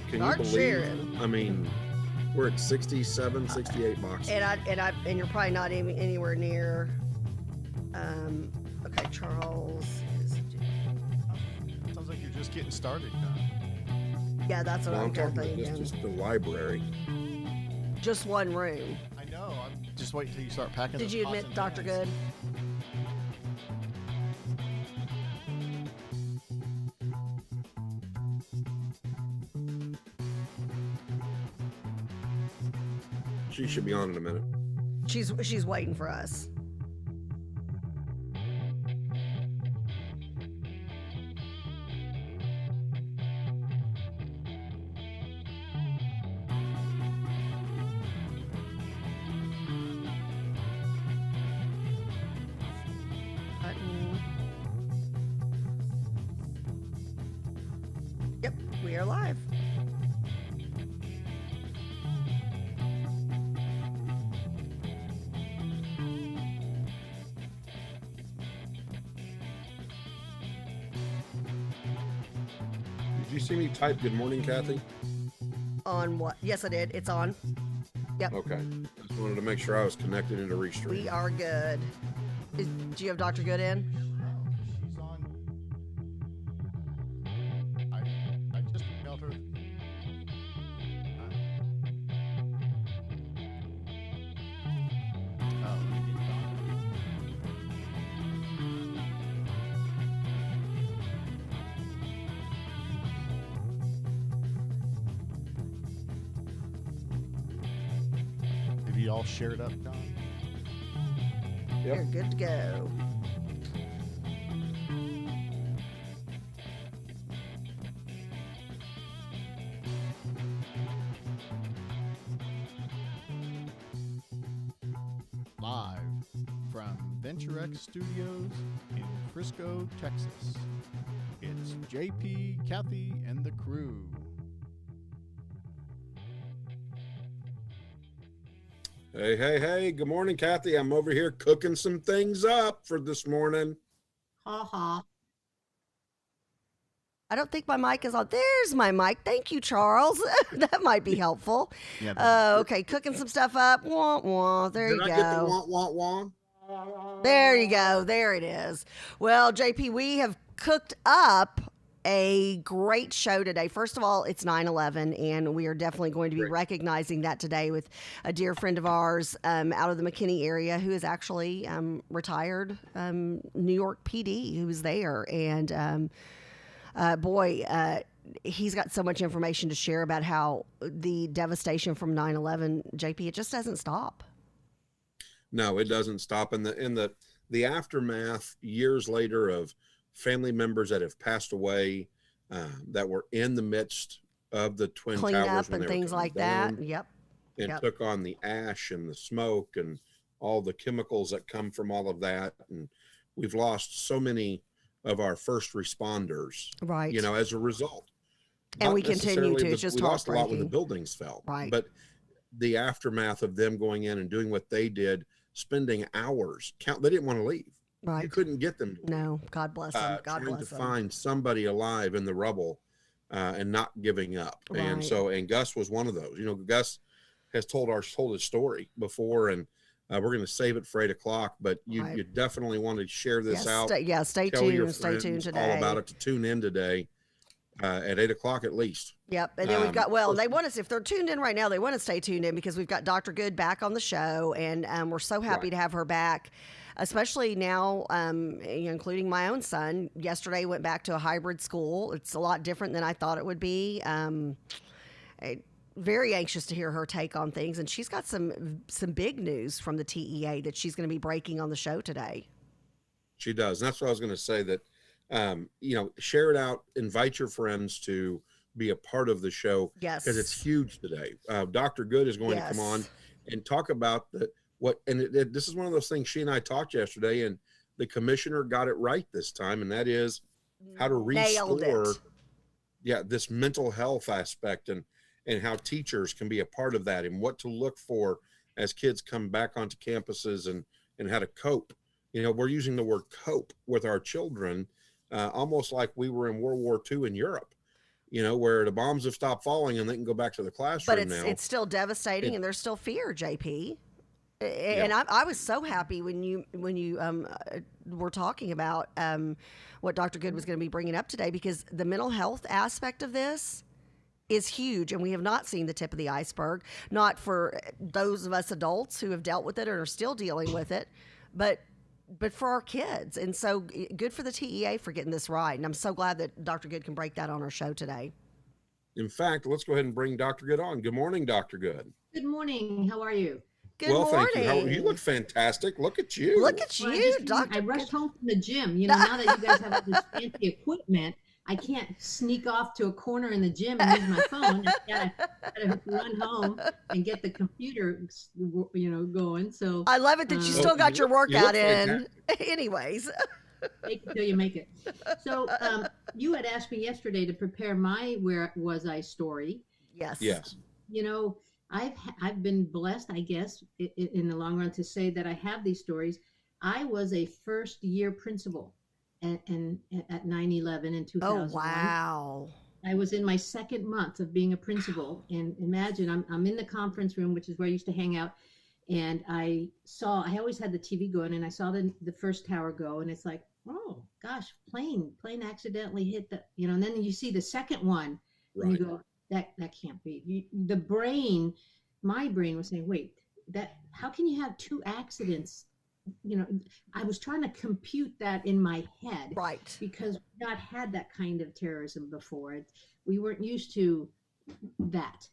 Can you Start believe? sharing. I mean, we're at 67, 68 boxes. And you're probably not even anywhere near. Okay, Charles. Sounds like you're just getting started, Don. Yeah, that's what Well, I'm I'm kind of talking about thinking. just the library. Just one room. I know. I'm just waiting until you start packing. Did those you pots admit and Dr. pans. Good? She should be on in a minute. She's waiting for us. Button. Yep, we are live. Did you see me type good morning, Kathy? On what? Yes, I did. It's on. Yep. Okay. Just wanted to make sure I was connected into Restream. We are good. Do you have Dr. Good in? She's on. I just emailed her. Oh, let me get Don. Have you all shared up, Don? Yep. You're good to go. Live from VentureX Studios in Frisco, Texas. It's JP, Kathy, and the crew. Hey, hey, hey. Good morning, Kathy. I'm over here cooking some things up for this morning. I don't think my mic is on. There's my mic. Thank you, Charles. That might be helpful. Yeah, Okay, cooking some stuff up. Wah, wah. There Did you I go. get the want? There you go. There it is. Well, JP, we have cooked up a great show today. First of all, it's 9/11, and we are definitely going to be Great. recognizing that today with a dear friend of ours out of the McKinney area who is actually retired New York PD who was there. And he's got so much information to share about how the devastation from 9/11, JP, it just doesn't stop. No, it doesn't stop. In the aftermath, years later, of family members that have passed away, that were in the midst of the Twin Clean Towers up when and they were things coming like down, that. Yep. and Yep. took on the ash and the smoke and all the chemicals that come from all of that. And we've lost so many of our first responders, Right. as a result. And Not we continue necessarily to. It's just we lost a lot when the heartbreaking. buildings fell, Right. but the aftermath of them going in and doing what they did, spending hours, they didn't want to leave. Right. You couldn't get them to leave. No, God bless them. God Trying bless to them. find somebody alive in the rubble, and not giving up. And Right. and Gus was one of those. Gus has told his story before, and we're going to save it for 8 o'clock. But you Right. you definitely want to share this Yes, out. stay Tell your tuned. Stay tuned friends today. all about it to tune in today at 8 o'clock at least. Yep. And then we've got, well, first- they want us, if they're tuned in right now, they want to stay tuned in because we've got Dr. Good back on the show. And we're so happy Right. to have her back, especially now, including my own son. Yesterday went back to a hybrid school. It's a lot different than I thought it would be. Very anxious to hear her take on things. And she's got some big news from the TEA that she's going to be breaking on the show today. She does. And that's what I was going to say, that, share it out, invite your friends to be a part of the show. Yes. Because it's huge today. Dr. Good is going to come on and talk about this is one of those things she and I talked yesterday, and the commissioner got it right this time. And that is how to Nailed restore, it. this mental health aspect, and how teachers can be a part of that, and what to look for as kids come back onto campuses, and how to cope. We're using the word cope with our children, almost like we were in World War II in Europe. where the bombs have stopped falling and they can go back to the classroom But now. it's still devastating, and there's still fear, JP. And Yeah. I was so happy when you were talking about what Dr. Good was going to be bringing up today, because the mental health aspect of this is huge, and we have not seen the tip of the iceberg. Not for those of us adults who have dealt with it or are still dealing with it, but for our kids. And so good for the TEA for getting this right. And I'm so glad that Dr. Good can break that on our show today. In fact, let's go ahead and bring Dr. Good on. Good morning, Dr. Good. Good morning. How are you? Good Well, morning. thank you. How, you look fantastic. Look at you. Look at Well, you, Dr. I rushed Good. home from the gym. Now that you guys have all this fancy equipment, I can't sneak off to a corner in the gym and use my phone. I gotta run home and get the computer, going. So I love it that you still got your workout in. Anyways. take it till you make it. So you had asked me yesterday to prepare my "Where Was I" story. Yes. I've been blessed, I guess, in the long run, to say that I have these stories. I was a first year principal at 9/11 in 2001. Oh, wow. I was in my second month of being a principal, and imagine I'm in the conference room, which is where I used to hang out, and I always had the TV going, and I saw the first tower go, and it's like, oh gosh, plane accidentally hit and then you see the second one, and you go, that can't be. My brain was saying, wait, how can you have two accidents? I was trying to compute that in my head, Right. because we've not had that kind of terrorism before. We weren't used to that.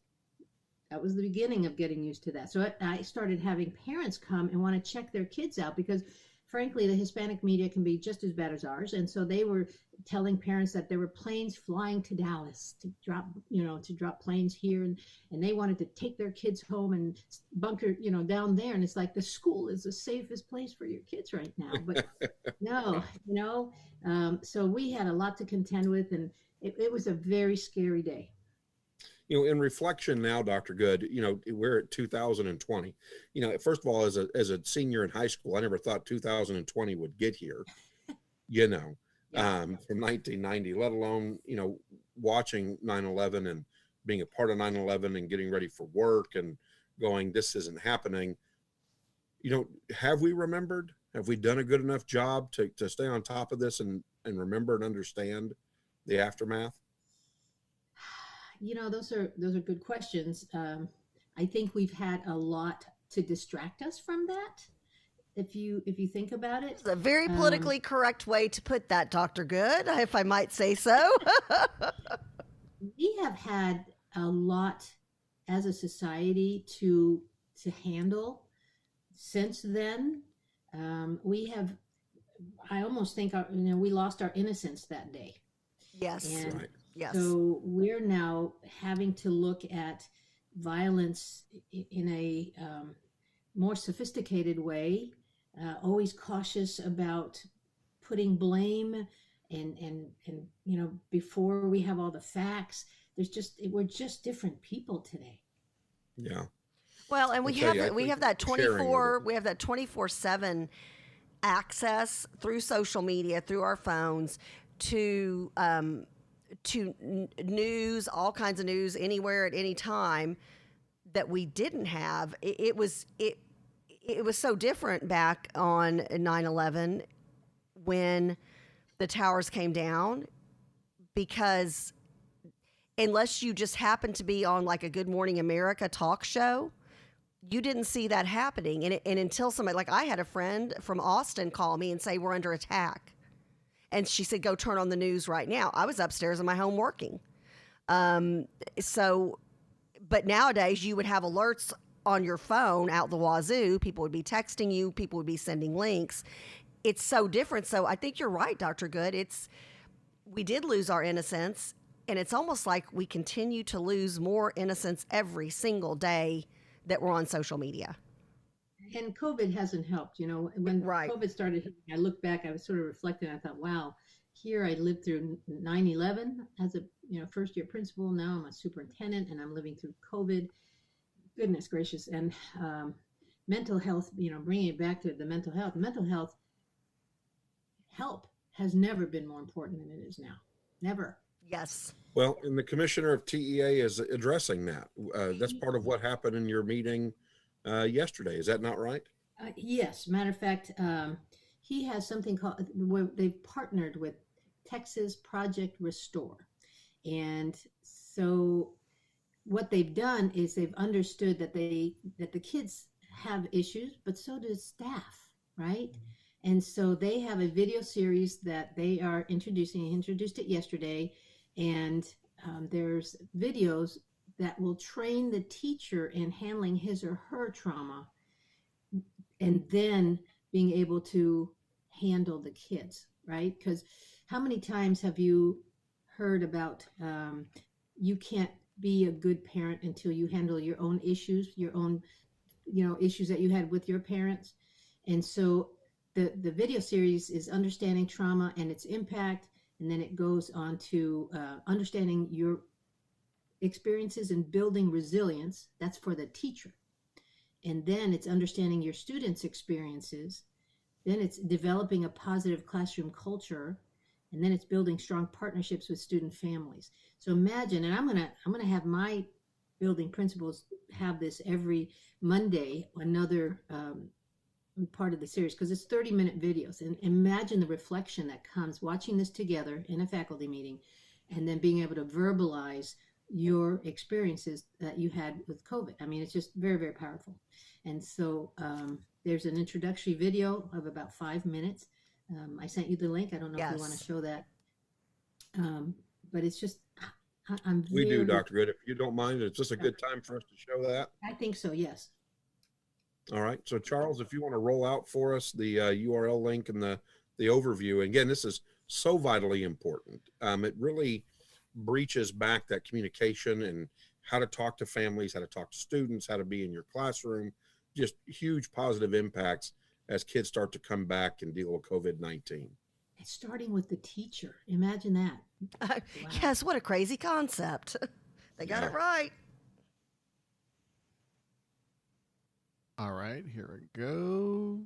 That was the beginning of getting used to that. So I started having parents come and want to check their kids out, because frankly, the Hispanic media can be just as bad as ours. And so they were telling parents that there were planes flying to Dallas to drop planes here. And they wanted to take their kids home and bunker, down there. And it's like, the school is the safest place for your kids right now. But no, so we had a lot to contend with. And it was a very scary day. In reflection now, Dr. Good, we're at 2020. First of all, as a senior in high school, I never thought 2020 would get here, from 1990, let alone, watching 9/11 and being a part of 9/11 and getting ready for work and going, this isn't happening. Have we remembered? Have we done a good enough job to stay on top of this and remember and understand the aftermath? Those are good questions. I think we've had a lot to distract us from that. If you think about it, It's a very politically correct way to put that, Dr. Good, if I might say so. we have had a lot as a society to handle since then. I almost think we lost our innocence that day. Yes. And Right. Yes. so we're now having to look at violence in a more sophisticated way, always cautious about putting blame and before we have all the facts. We're just different people today. Yeah. Well, and we I'll tell have you, I we think have that sharing of 24/7 access through social media, through our phones, to news, all kinds of news, anywhere at any time, that we didn't have. It was so different back on 9/11 when the towers came down, because unless you just happened to be on like a Good Morning America talk show, you didn't see that happening. And until somebody, like I had a friend from Austin call me and say, we're under attack. And she said, go turn on the news right now. I was upstairs in my home working. But nowadays you would have alerts on your phone out the wazoo. People would be texting you. People would be sending links. It's so different. So I think you're right, Dr. Good. We did lose our innocence, and it's almost like we continue to lose more innocence every single day that we're on social media. And COVID hasn't helped. When Right. COVID started hitting, I looked back, I was sort of reflecting. I thought, wow, here I lived through 9/11 as a first year principal. Now I'm a superintendent, and I'm living through COVID. Goodness gracious. And mental health, bringing it back to the mental health help has never been more important than it is now. Never. Yes. Well, and the commissioner of TEA is addressing that. That's part of what happened in your meeting yesterday. Is that not right? Yes, matter of fact, he has something called where they've partnered with Texas Project Restore, and so what they've done is they've understood that the kids have issues, but so does staff, right? And so they have a video series that they are introducing. He introduced it yesterday, and there's videos that will train the teacher in handling his or her trauma, and then being able to handle the kids, right? Because how many times have you heard about you can't be a good parent until you handle your own issues, your own, issues that you had with your parents? And so the video series is understanding trauma and its impact, and then it goes on to understanding your experiences and building resilience. That's for the teacher. And then it's understanding your students' experiences. Then it's developing a positive classroom culture, and then it's building strong partnerships with student families. So imagine, and I'm gonna have my building principals have this every Monday, another part of the series, because it's 30-minute videos. And imagine the reflection that comes watching this together in a faculty meeting, and then being able to verbalize your experiences that you had with COVID. I mean, it's just very, very powerful. And so there's an introductory video of about 5 minutes. I sent you the link. I don't know if you want to show that. But it's just, We do, Dr. Good. If you don't mind, it's just a good time for us to show that. I think so, yes. All right. So Charles, if you want to roll out for us the URL link and the overview. Again, this is so vitally important. It really breaches back that communication and how to talk to families, how to talk to students, how to be in your classroom, just huge positive impacts as kids start to come back and deal with COVID-19. It's starting with the teacher. Imagine that. Wow. Yes, what a crazy concept. They got it right. All right, here we go.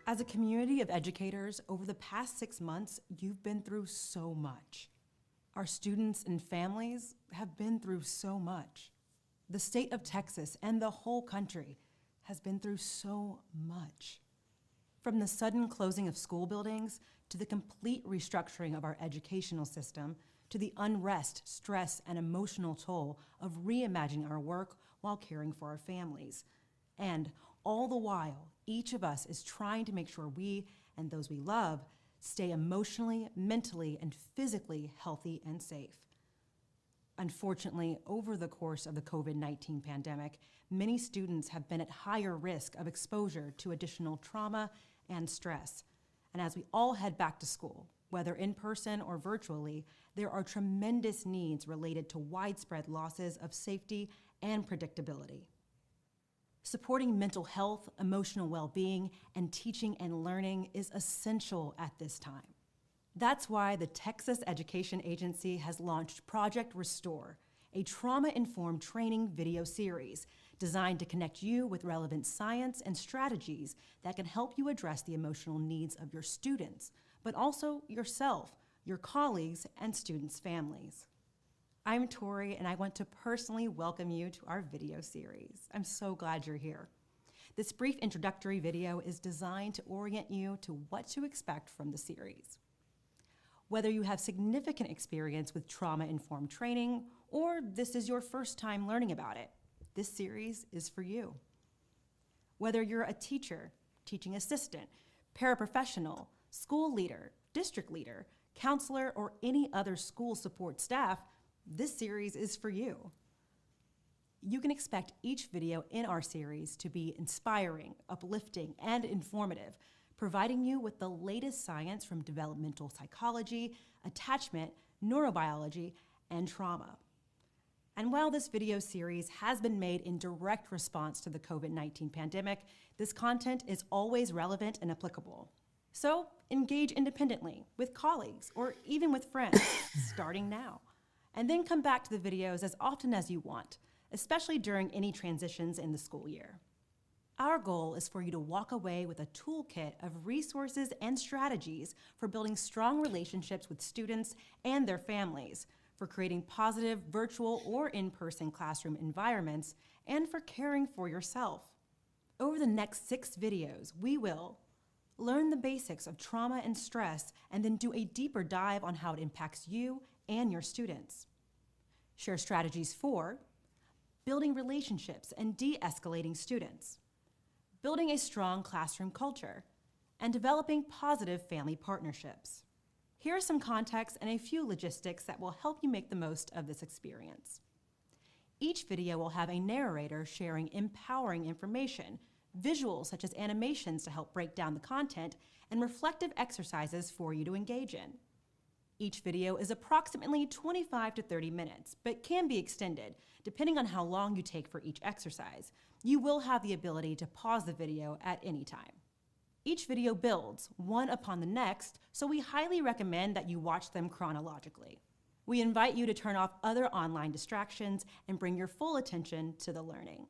As a community of educators, over the past 6 months, you've been through so much. Our students and families have been through so much. The state of Texas and the whole country has been through so much. From the sudden closing of school buildings, to the complete restructuring of our educational system, to the unrest, stress, and emotional toll of reimagining our work while caring for our families. And all the while, each of us is trying to make sure we and those we love stay emotionally, mentally, and physically healthy and safe. Unfortunately, over the course of the COVID-19 pandemic, many students have been at higher risk of exposure to additional trauma and stress. And as we all head back to school, whether in person or virtually, there are tremendous needs related to widespread losses of safety and predictability. Supporting mental health, emotional well-being, and teaching and learning is essential at this time. That's why the Texas Education Agency has launched Project Restore, a trauma-informed training video series designed to connect you with relevant science and strategies that can help you address the emotional needs of your students, but also yourself, your colleagues, and students' families. I'm Tori, and I want to personally welcome you to our video series. I'm so glad you're here. This brief introductory video is designed to orient you to what to expect from the series. Whether you have significant experience with trauma-informed training, or this is your first time learning about it, this series is for you. Whether you're a teacher, teaching assistant, paraprofessional, school leader, district leader, counselor, or any other school support staff, this series is for you. You can expect each video in our series to be inspiring, uplifting, and informative, providing you with the latest science from developmental psychology, attachment, neurobiology, and trauma. And while this video series has been made in direct response to the COVID-19 pandemic, this content is always relevant and applicable. So engage independently with colleagues or even with friends, starting now. And then come back to the videos as often as you want, especially during any transitions in the school year. Our goal is for you to walk away with a toolkit of resources and strategies for building strong relationships with students and their families, for creating positive virtual or in-person classroom environments, and for caring for yourself. Over the next 6 videos, we will learn the basics of trauma and stress and then do a deeper dive on how it impacts you and your students. Share strategies for building relationships and de-escalating students, building a strong classroom culture, and developing positive family partnerships. Here are some context and a few logistics that will help you make the most of this experience. Each video will have a narrator sharing empowering information, visuals such as animations to help break down the content, and reflective exercises for you to engage in. Each video is approximately 25 to 30 minutes, but can be extended depending on how long you take for each exercise. You will have the ability to pause the video at any time. Each video builds one upon the next, so we highly recommend that you watch them chronologically. We invite you to turn off other online distractions and bring your full attention to the learning.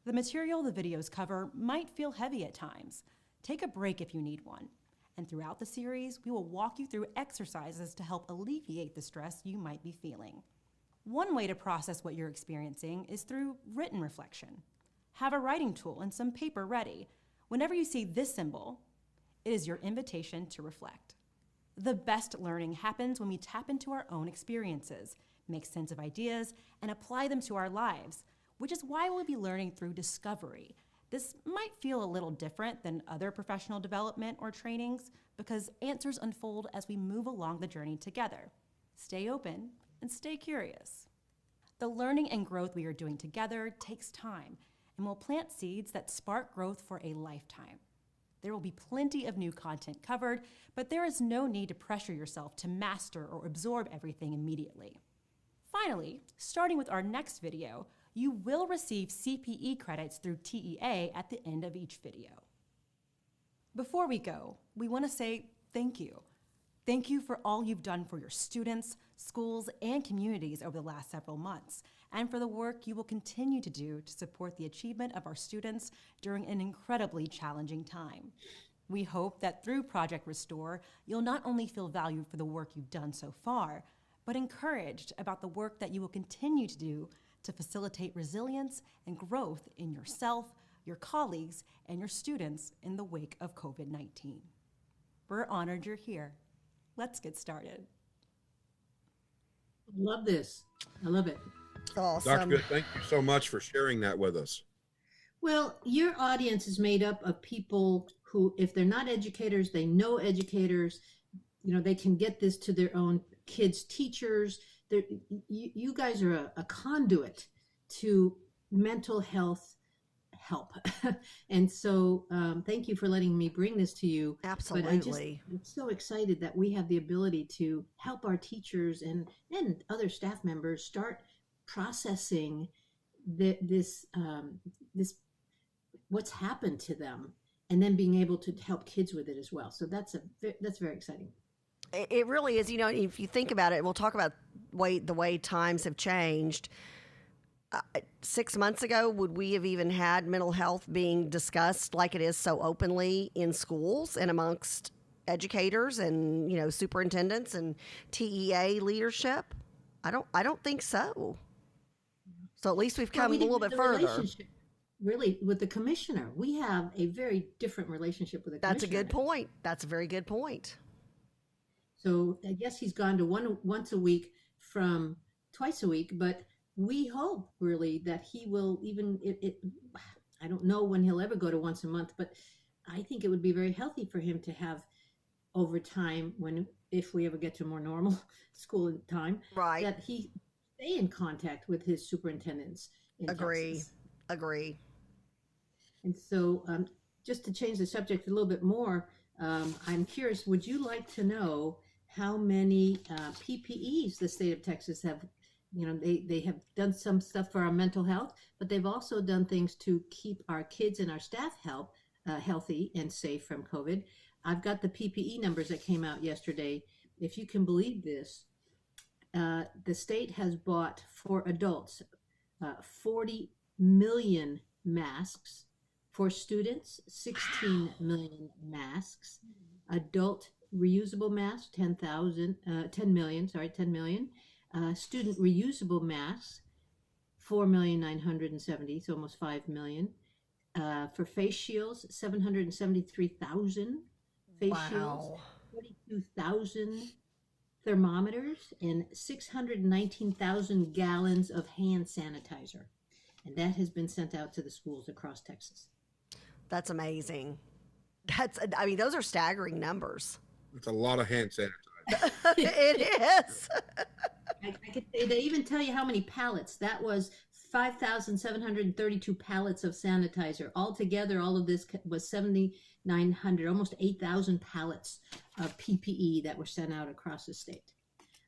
The material the videos cover might feel heavy at times. Take a break if you need one. And throughout the series, we will walk you through exercises to help alleviate the stress you might be feeling. One way to process what you're experiencing is through written reflection. Have a writing tool and some paper ready. Whenever you see this symbol, it is your invitation to reflect. The best learning happens when we tap into our own experiences, make sense of ideas, and apply them to our lives, which is why we'll be learning through discovery. This might feel a little different than other professional development or trainings because answers unfold as we move along the journey together. Stay open and stay curious. The learning and growth we are doing together takes time and will plant seeds that spark growth for a lifetime. There will be plenty of new content covered, but there is no need to pressure yourself to master or absorb everything immediately. Finally, starting with our next video, you will receive CPE credits through TEA at the end of each video. Before we go, we want to say thank you. Thank you for all you've done for your students, schools, and communities over the last several months, and for the work you will continue to do to support the achievement of our students during an incredibly challenging time. We hope that through Project Restore, you'll not only feel valued for the work you've done so far, but encouraged about the work that you will continue to do to facilitate resilience and growth in yourself, your colleagues, and your students in the wake of COVID-19. We're honored you're here. Let's get started. Love this. I love it. Awesome. Dr. Good, thank you so much for sharing that with us. Well, your audience is made up of people who, if they're not educators, they know educators. You know, they can get this to their own kids' teachers. You guys are a conduit to mental health help. And so thank you for letting me bring this to you. Absolutely. But I'm so excited that we have the ability to help our teachers and other staff members start processing this what's happened to them, and then being able to help kids with it as well. So that's very exciting. It really is. You know, if you think about it, we'll talk about the way times have changed. 6 months ago, would we have even had mental health being discussed like it is so openly in schools and amongst educators and, you know, superintendents and TEA leadership? I don't think so. So at least we've come a little bit further. Really, with the commissioner, we have a very different relationship with the commissioner. That's a good point. That's a very good point. So I guess he's gone to once a week from twice a week, but we hope really that he will even, I don't know when he'll ever go to once a month, but I think it would be very healthy for him to have over time, if we ever get to more normal school time, right, that he stay in contact with his superintendents in Texas. Agree. And so just to change the subject a little bit more, I'm curious, would you like to know how many PPEs the state of Texas have? You know, they have done some stuff for our mental health, but they've also done things to keep our kids and our staff healthy and safe from COVID. I've got the PPE numbers that came out yesterday. If you can believe this, the state has bought for adults 40 million masks, For students, 16 million masks. Adult reusable masks, 10 million. Student reusable masks, 4,970,000, so almost 5 million. For face shields, 773,000 face shields, Wow. 42,000 thermometers, and 619,000 gallons of hand sanitizer. And that has been sent out to the schools across Texas. That's amazing. I mean, those are staggering numbers. It's a lot of hand sanitizer. It is. I could say they even tell you how many pallets. That was 5,732 pallets of sanitizer. Altogether, all of this was 7,900, almost 8,000 pallets of PPE that were sent out across the state.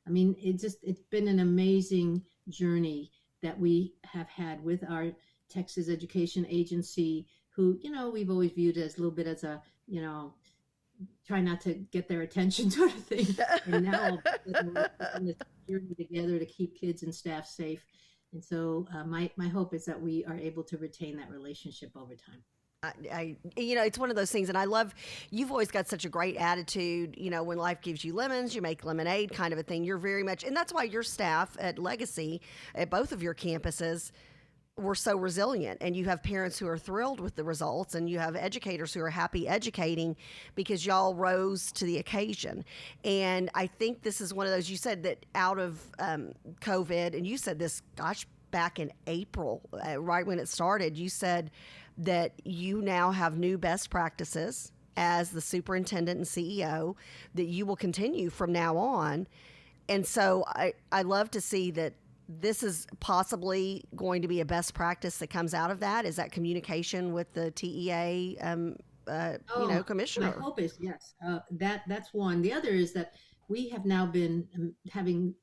I mean, it's been an amazing journey that we have had with our Texas Education Agency, who, we've always viewed as a little bit as a, try not to get their attention sort of thing. And now we're putting this journey together to keep kids and staff safe. And so my hope is that we are able to retain that relationship over time. It's one of those things, and I love, you've always got such a great attitude. When life gives you lemons, you make lemonade, kind of a thing. You're very much, and that's why your staff at Legacy, at both of your campuses, were so resilient, and you have parents who are thrilled with the results, and you have educators who are happy educating because y'all rose to the occasion. And I think this is one of those, you said that out of COVID, and you said this, gosh, back in April, right when it started, you said that you now have new best practices as the superintendent and CEO that you will continue from now on. And so I love to see that this is possibly going to be a best practice that comes out of that. Is that communication with the TEA, commissioner? My hope is, yes. That's one. The other is that we have now been having,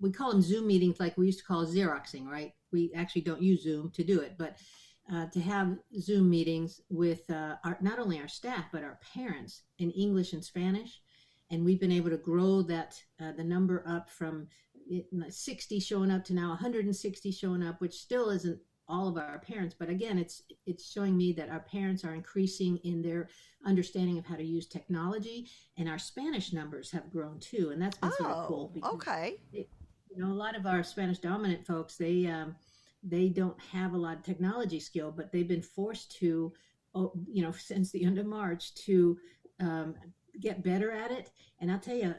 we call them Zoom meetings like we used to call Xeroxing, right? We actually don't use Zoom to do it, but to have Zoom meetings with not only our staff, but our parents in English and Spanish. And we've been able to grow that, the number up from 60 showing up to now 160 showing up, which still isn't all of our parents. But again, it's showing me that our parents are increasing in their understanding of how to use technology, and our Spanish numbers have grown too. And that's been sort of cool. Okay. A lot of our Spanish dominant folks, they don't have a lot of technology skill, but they've been forced to, since the end of March to get better at it. And I'll tell you,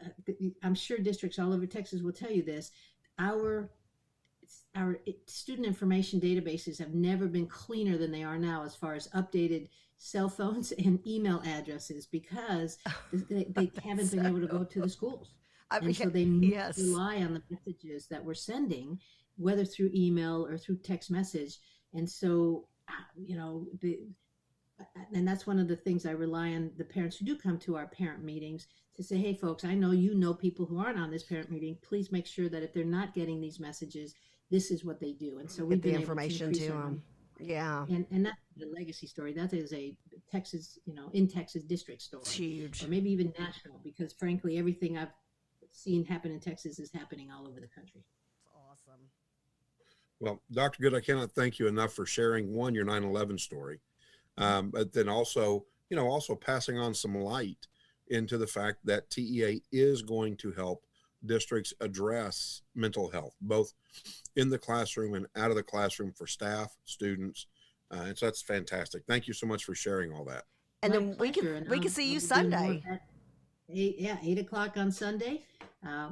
I'm sure districts all over Texas will tell you this, our student information databases have never been cleaner than they are now as far as updated cell phones and email addresses, because they haven't been able to go to the schools. And so they rely on the messages that we're sending, whether through email or through text message. And so, and that's one of the things I rely on the parents who do come to our parent meetings to say, hey, folks, I know people who aren't on this parent meeting. Please make sure that if they're not getting these messages, this is what they do. And so we've been able to increase to them. Yeah. And that's the Legacy story. That is a Texas, in Texas district story. It's huge. Or maybe even national, because frankly, everything I've seen happen in Texas is happening all over the country. It's awesome. Well, Dr. Good, I cannot thank you enough for sharing your 9/11 story. But then also passing on some light into the fact that TEA is going to help districts address mental health, both in the classroom and out of the classroom for staff, students. And so that's fantastic. Thank you so much for sharing all that. And then we can see you Sunday. 8 o'clock on Sunday.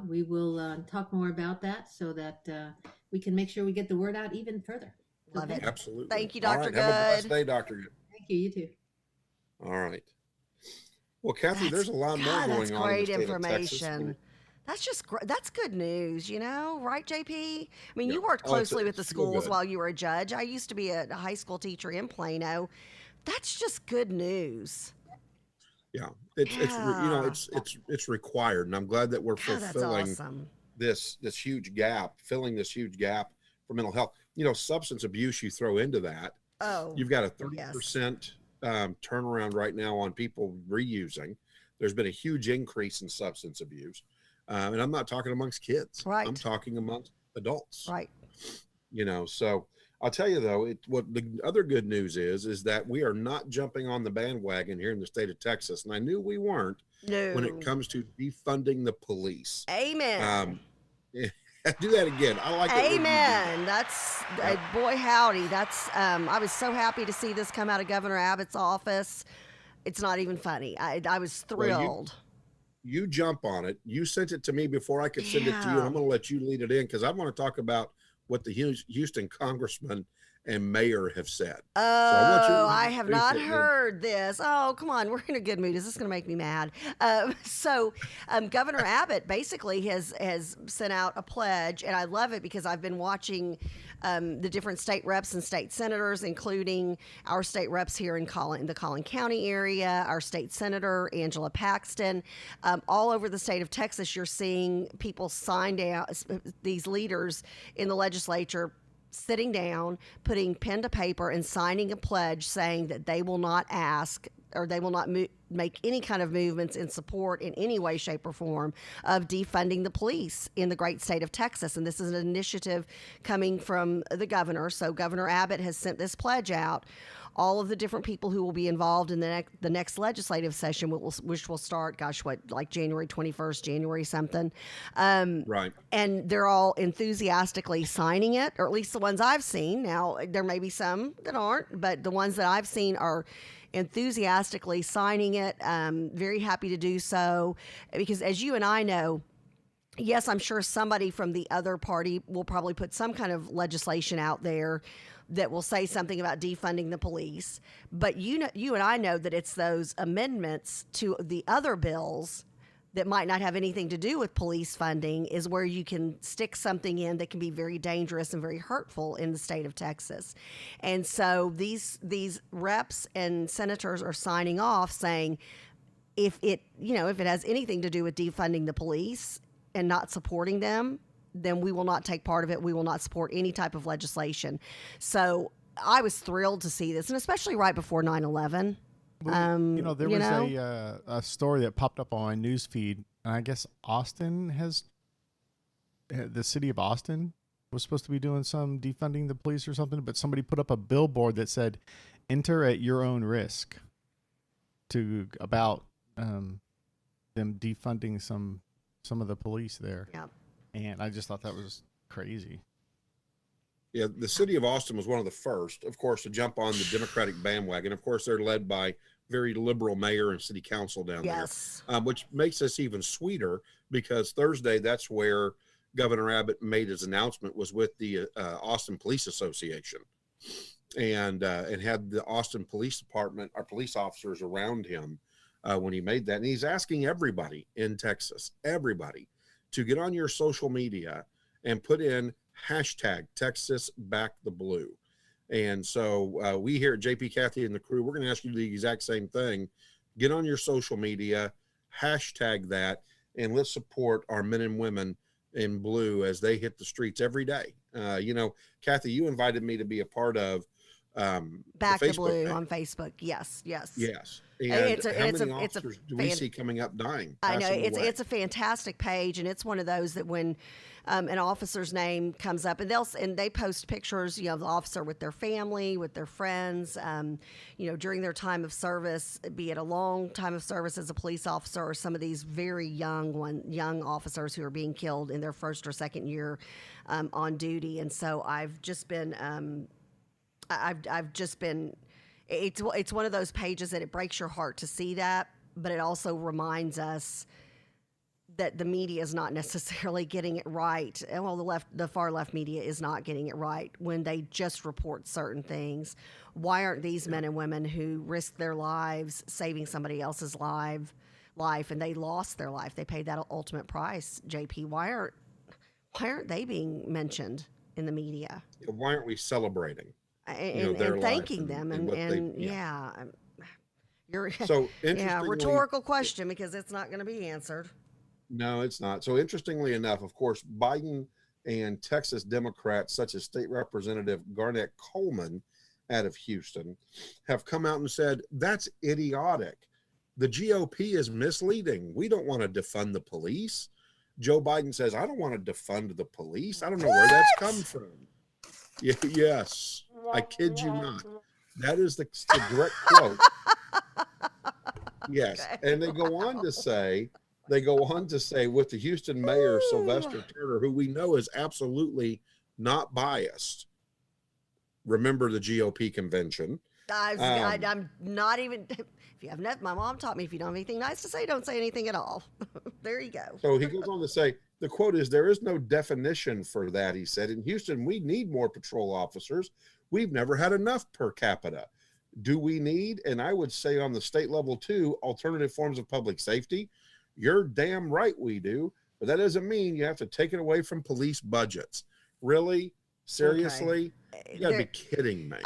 We will talk more about that so that we can make sure we get the word out even further. Love it. Absolutely. Thank you, Dr. Good. Have a blessed day, Dr. Good. Thank you. You too. All right. Well, Kathy, there's a lot more going that's on. Great in the state information. of Texas. That's just great. That's good news, right, JP? I mean, you worked closely with the it's schools good. while you were a judge. I used to be a high school teacher in Plano. That's just good news. Yeah, it's required, and I'm glad that we're fulfilling awesome. this huge gap, filling this huge gap for mental health. Substance abuse, you throw into that. Oh, You've got a 30% turnaround right now on people reusing. There's been a huge increase in substance abuse. And I'm not talking amongst kids. Right. I'm talking amongst adults. Right. So I'll tell you though, what the other good news is that we are not jumping on the bandwagon here in the state of Texas, and I knew we weren't when it No. comes to defunding the police. Amen. Do that again. I like it when you do that. Amen. That's Yep. boy howdy. That's I was so happy to see this come out of Governor Abbott's office. It's not even funny. I was thrilled. You jump on it. You sent it to me before I could send it to you, and I'm going to let you lead it in because I want to talk about what the Houston congressman and mayor have said. Oh, I have not heard this. Oh, come on. We're in a good mood. Is this going to make me mad? Governor Abbott basically has sent out a pledge, and I love it because I've been watching the different state reps and state senators, including our state reps here in the Collin County area, our state senator, Angela Paxton. All over the state of Texas, you're seeing people sign down, these leaders in the legislature sitting down, putting pen to paper and signing a pledge saying that they will not ask or they will not make any kind of movements in support in any way, shape, or form of defunding the police in the great state of Texas. And this is an initiative coming from the governor. So Governor Abbott has sent this pledge out. All of the different people who will be involved in the next legislative session, which will start, like January 21st, January something. Right. And they're all enthusiastically signing it, or at least the ones I've seen. Now, there may be some that aren't, but the ones that I've seen are enthusiastically signing it. Very happy to do so because, as you and I know, yes, I'm sure somebody from the other party will probably put some kind of legislation out there that will say something about defunding the police. But you and I know that it's those amendments to the other bills that might not have anything to do with police funding is where you can stick something in that can be very dangerous and very hurtful in the state of Texas. And so these reps and senators are signing off saying if it has anything to do with defunding the police and not supporting them, then we will not take part of it. We will not support any type of legislation. So I was thrilled to see this, and especially right before 9/11. There was a story that popped up on my news feed, and I guess the city of Austin was supposed to be doing some defunding the police or something, but somebody put up a billboard that said, "Enter at your own risk," about them defunding some of the police there. Yeah. And I just thought that was crazy. Yeah, the city of Austin was one of the first, of course, to jump on the Democratic bandwagon. Of course, they're led by very liberal mayor and city council down there, which makes this even sweeter because Thursday, that's where Governor Abbott made his announcement, was with the Austin Police Association, and had the Austin Police Department, our police officers around him when he made that. And he's asking everybody in Texas, to get on your social media and put in hashtag Texas Back the Blue. And so we here at JP, Kathy, and the crew, we're going to ask you the exact same thing. Get on your social media, hashtag that, and let's support our men and women in blue as they hit the streets every day. Kathy, you invited me to be a part of Back the Blue on Facebook. Yes. And how many officers do we see coming up dying? I know it's a fantastic page, and it's one of those that when an officer's name comes up, and they post pictures, of the officer with their family, with their friends, during their time of service, be it a long time of service as a police officer or some of these very young officers who are being killed in their first or second year on duty. And so I've just been. It's one of those pages that it breaks your heart to see that, but it also reminds us that the media is not necessarily getting it right. Well, the far left media is not getting it right when they just report certain things. Why aren't these men and women who risked their lives saving somebody else's life and they lost their life? They paid that ultimate price. JP, why aren't they being mentioned in the media? Why aren't we celebrating? And thanking them you're so rhetorical question because it's not going to be answered. No, it's not. So interestingly enough, of course, Biden and Texas Democrats such as State Representative Garnett Coleman out of Houston have come out and said that's idiotic. The GOP is misleading. We don't want to defund the police. Joe Biden says, I don't want to defund the police. I don't know where that's come from. Yes, I kid you not. That is the direct quote. Yes, Okay. and they go on to say, with the Houston mayor Sylvester Turner, who we know is absolutely not biased. Remember the GOP convention. I'm not even. If you have my mom taught me, if you don't have anything nice to say, don't say anything at all. There you go. So he goes on to say, the quote is, "There is no definition for that," he said. "In Houston, we need more patrol officers. We've never had enough per capita. Do we need," and I would say on the state level too, "alternative forms of public safety? You're damn right we do. But that doesn't mean you have to take it away from police budgets." Really? Seriously? You gotta be kidding me.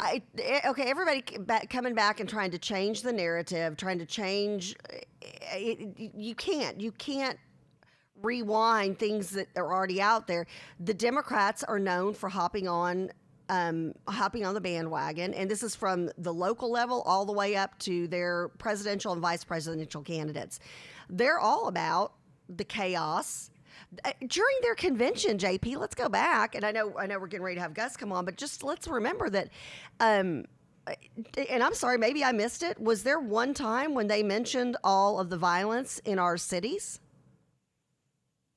Okay, everybody coming back and trying to change the narrative, trying to change. You can't rewind things that are already out there. The Democrats are known for hopping on the bandwagon, and this is from the local level all the way up to their presidential and vice presidential candidates. They're all about the chaos. During their convention, JP, let's go back, and I know we're getting ready to have Gus come on, but just let's remember that, and I'm sorry, maybe I missed it. Was there one time when they mentioned all of the violence in our cities?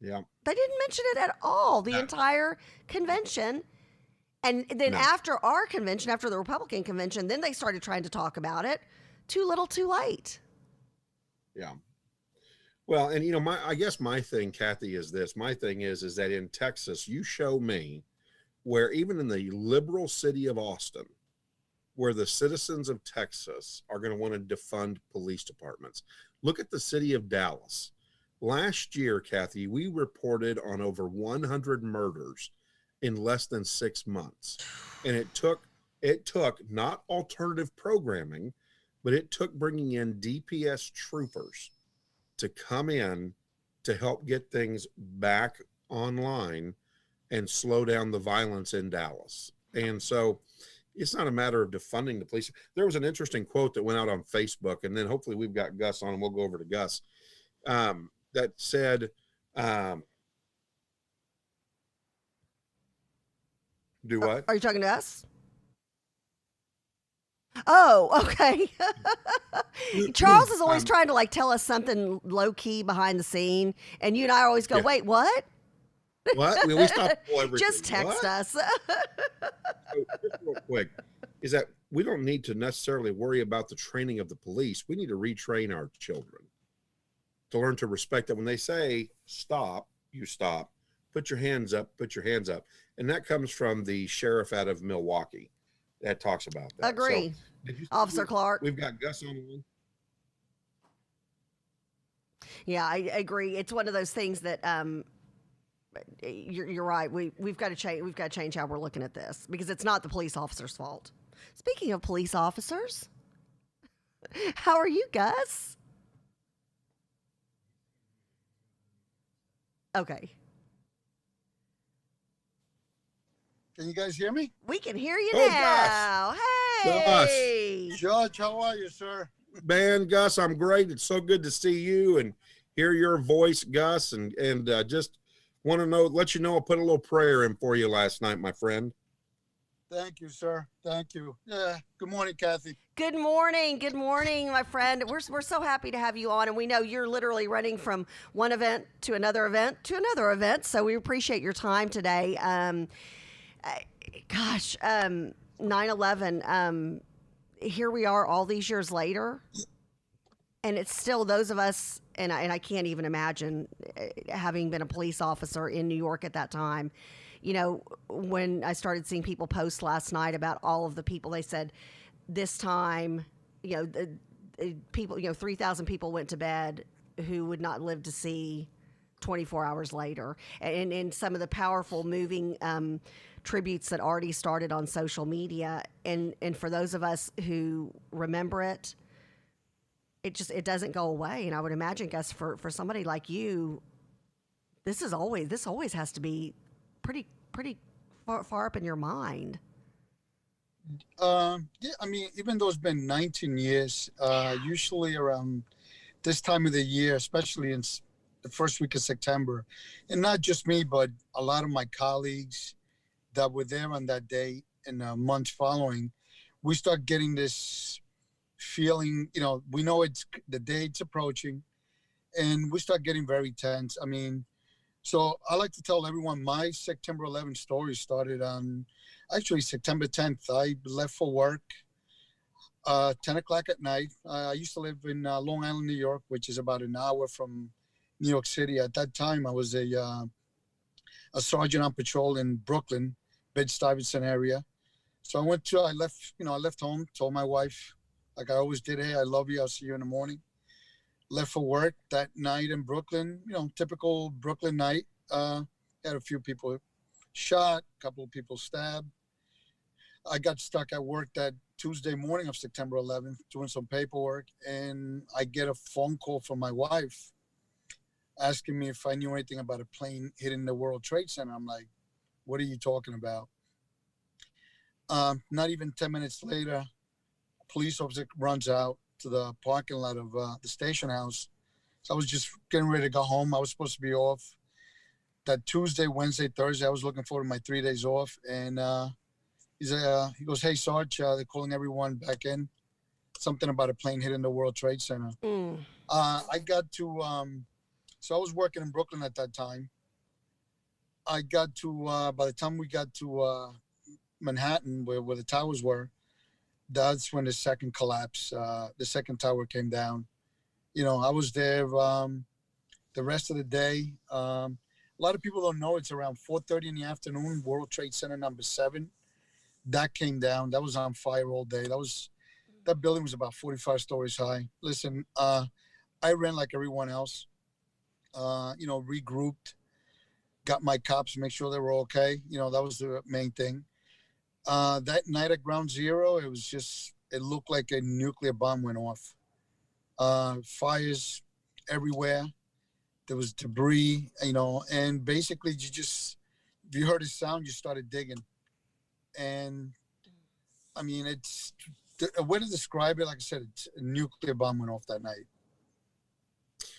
Yeah. They didn't mention it at all, the entire convention. And then after our convention, after the Republican convention, then they started trying to talk about it. Too little, too late. Yeah. Well, and I guess my thing, Kathy, is this. My thing is that in Texas, you show me where even in the liberal city of Austin, where the citizens of Texas are going to want to defund police departments. Look at the city of Dallas. Last year, Kathy, we reported on over 100 murders in less than 6 months. And it took not alternative programming, but it took bringing in DPS troopers to come in to help get things back online and slow down the violence in Dallas. And so it's not a matter of defunding the police. There was an interesting quote that went out on Facebook, and then hopefully we've got Gus on and we'll go over to Gus, that said, do what? Are you talking to us? Oh, okay. Charles is always trying to tell us something low key behind the scene, and you and I always go, "Wait, what? What? We stop everything. Just text us." So just real quick, is that we don't need to necessarily worry about the training of the police. We need to retrain our children to learn to respect that when they say stop, you stop. Put your hands up. Put your hands up, and that comes from the sheriff out of Milwaukee. That talks about that. Agree. So, Officer Clark. We've got Gus on the line. Yeah, I agree. It's one of those things that you're right. We've got to change. We've got to change how we're looking at this because it's not the police officer's fault. Speaking of police officers, how are you, Gus? Okay. Can you guys hear me? We can hear you Oh, now. Hey. Judge, how are you, sir? Man, Gus, I'm great. It's so good to see you and hear your voice, Gus, and just want to let you know I put a little prayer in for you last night, my friend. Thank you, sir. Thank you. Yeah. Good morning, Kathy. Good morning. Good morning, my friend. We're so happy to have you on, and we know you're literally running from one event to another event to another event, so we appreciate your time today. 9/11, here we are all these years later, and it's still those of us, and I can't even imagine having been a police officer in New York at that time. When I started seeing people post last night about all of the people, they said this time, the people, 3,000 people went to bed who would not live to see 24 hours later. And some of the powerful, moving tributes that already started on social media. And for those of us who remember it, it doesn't go away. And I would imagine, Gus, for somebody like you, this always has to be pretty far up in your mind. Yeah, I mean, even though it's been 19 years, usually around this time of the year, especially in the first week of September, and not just me, but a lot of my colleagues, that were there on that day and months following, we start getting this feeling, we know it's the date's approaching, and we start getting very tense. I mean, so I like to tell everyone my September 11th story started on actually September 10th. I left for work 10 o'clock at night. I used to live in Long Island, New York, which is about an hour from New York City. At that time, I was a sergeant on patrol in Brooklyn, Bed-Stuyvesant area. So I left home, told my wife, like I always did, hey, I love you. I'll see you in the morning. Left for work that night in Brooklyn, typical Brooklyn night. Had a few people shot, a couple of people stabbed. I got stuck at work that Tuesday morning of September 11th doing some paperwork, and I get a phone call from my wife asking me if I knew anything about a plane hitting the World Trade Center. I'm like, what are you talking about? Not even 10 minutes later, a police officer runs out to the parking lot of the station house. So I was just getting ready to go home. I was supposed to be off that Tuesday, Wednesday, Thursday. I was looking forward to my 3 days off, and he goes, hey, Sarge, they're calling everyone back in. Something about a plane hitting the World Trade Center. I got to, so I was working in Brooklyn at that time. I got to, by the time we got to Manhattan, where the towers were, that's when the second collapse, the second tower came down. I was there the rest of the day. A lot of people don't know it's around 4:30 in the afternoon, World Trade Center number 7. That came down. That was on fire all day. That building was about 45 stories high. Listen, I ran like everyone else, regrouped, got my cops, make sure they were okay. That was the main thing. That night at Ground Zero, it looked like a nuclear bomb went off. Fires everywhere. There was debris, and basically if you heard a sound, you started digging. And I mean, it's a way to describe it. Like I said, it's a nuclear bomb went off that night.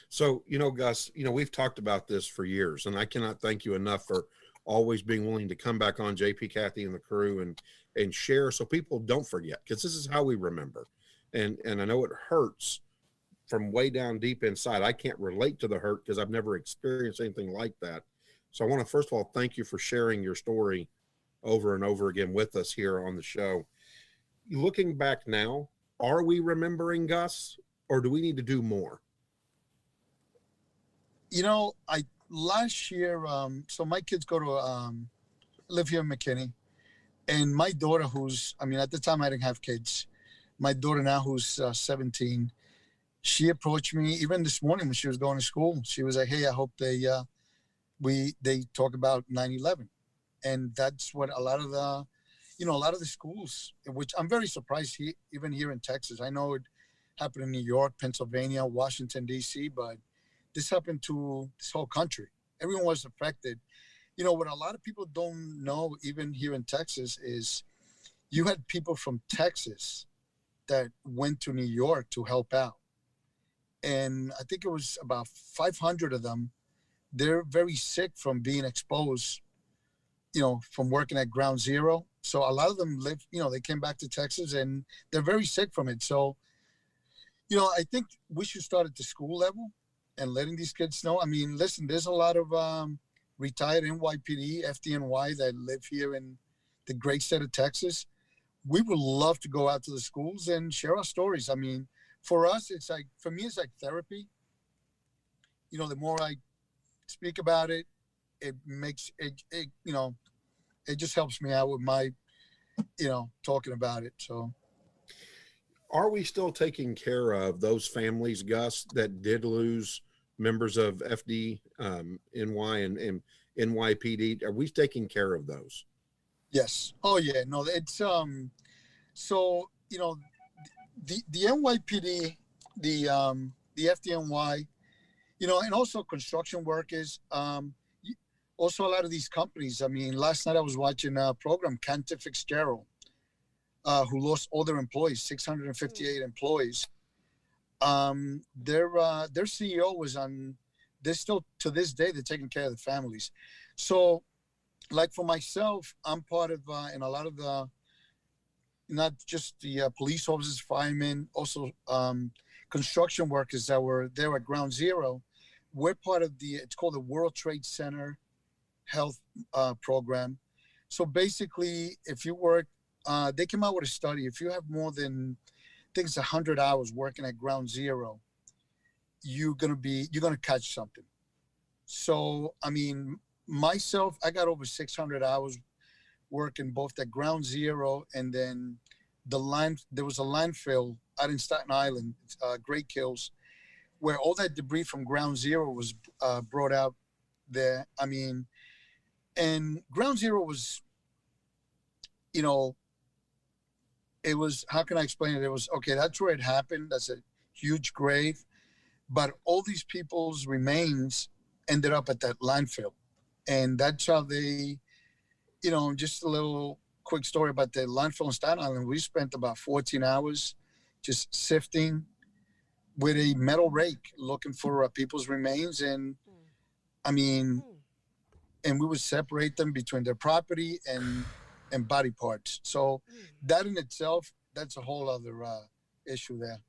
So, Gus, we've talked about this for years, and I cannot thank you enough for always being willing to come back on, JP, Kathy, and the crew and share so people don't forget, because this is how we remember. And I know it hurts from way down deep inside. I can't relate to the hurt because I've never experienced anything like that. So I want to, first of all, thank you for sharing your story over and over again with us here on the show. Looking back now, are we remembering, Gus, or do we need to do more? Last year, so my kids go to live here in McKinney, and my daughter, at the time I didn't have kids. My daughter now, who's 17, she approached me even this morning when she was going to school. She was like, "Hey, I hope they talk about 9/11," and that's what a lot of the schools, which I'm very surprised even here in Texas. I know it happened in New York, Pennsylvania, Washington D.C., but this happened to this whole country. Everyone was affected. What a lot of people don't know, even here in Texas, is you had people from Texas that went to New York to help out. And I think it was about 500 of them. They're very sick from being exposed, from working at Ground Zero. So a lot of them they came back to Texas and they're very sick from it. So, I think we should start at the school level and letting these kids know. I mean, listen, there's a lot of retired NYPD, FDNY that live here in the great state of Texas. We would love to go out to the schools and share our stories. I mean, for us, for me, it's like therapy. The more I speak about it, it makes it just helps me out with my, talking about it. So. Are we still taking care of those families, Gus, that did lose members of FD, NY and NYPD? Are we taking care of those? Yes. Oh yeah. No, it's so the NYPD, the FDNY, and also construction workers, also a lot of these companies. I mean, last night I was watching a program, Cantor Fitzgerald, who lost all their employees, 658 employees. Their CEO was on. They're still, to this day, they're taking care of the families. So like for myself, I'm part of, in a lot of the, not just the police officers, firemen, also construction workers that were there at Ground Zero. We're part of it's called the World Trade Center Health Program. So basically, if you work, they came out with a study. If you have more than, I think it's 100 hours working at Ground Zero, you're gonna catch something. So I mean, myself, I got over 600 hours working both at Ground Zero and then there was a landfill out in Staten Island, Great Kills, where all that debris from Ground Zero was brought out there. I mean, and Ground Zero was, you know, it was, how can I explain it? It was, okay, that's where it happened. That's a huge grave. But all these people's remains ended up at that landfill. And that's how they, just a little quick story about the landfill in Staten Island. We spent about 14 hours just sifting with a metal rake looking for people's remains. And I mean, and we would separate them between their property and body parts. So that in itself, that's a whole other issue there.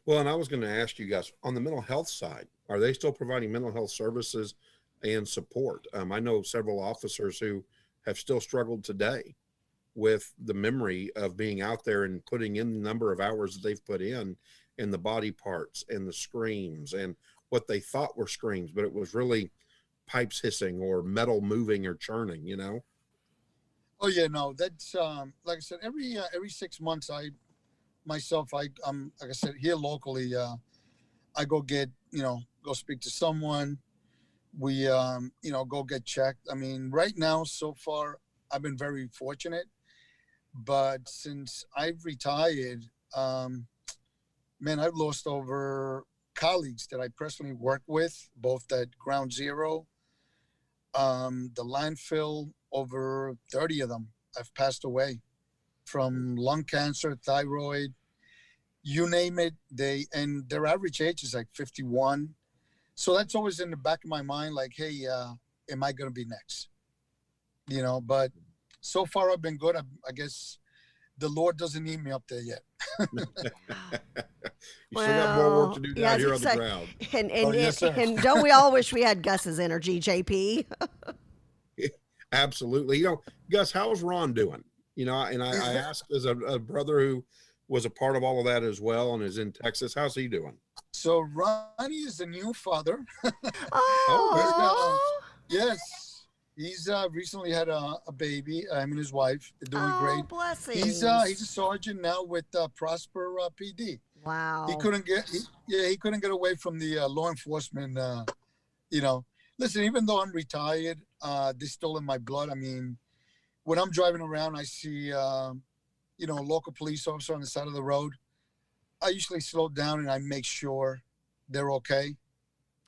Well, and I was going to ask you guys on the mental health side, are they still providing mental health services and support? I know several officers who have still struggled today with the memory of being out there and putting in the number of hours that they've put in and the body parts and the screams and what they thought were screams, but it was really pipes hissing or metal moving or churning, Oh yeah, no, that's like I said, every 6 months I'm like I said, here locally, I go get, go speak to someone. We go get checked. I mean, right now so far I've been very fortunate, but since I've retired, man, I've lost over colleagues that I personally work with, both at Ground Zero, the landfill. Over 30 of them have passed away from lung cancer, thyroid, you name it. And their average age is like 51. So that's always in the back of my mind, like, hey, am I going to be next? But so far I've been good. I guess the Lord doesn't need me up there yet. You still got more work to do down here on the ground. And, yes, sir. and don't we all wish we had Gus's energy, JP? Absolutely. Gus, how's Ron doing? And I asked as a brother who was a part of all of that as well and is in Texas. How's he doing? So Ronnie is a new father. Oh, Yes. He's recently had a baby. Him and his wife. They're doing great. blessings. He's a sergeant now with Prosper PD. Wow. He couldn't get away from the law enforcement. Listen, even though I'm retired, they're still in my blood. I mean, when I'm driving around, I see, a local police officer on the side of the road. I usually slow down and I make sure they're okay.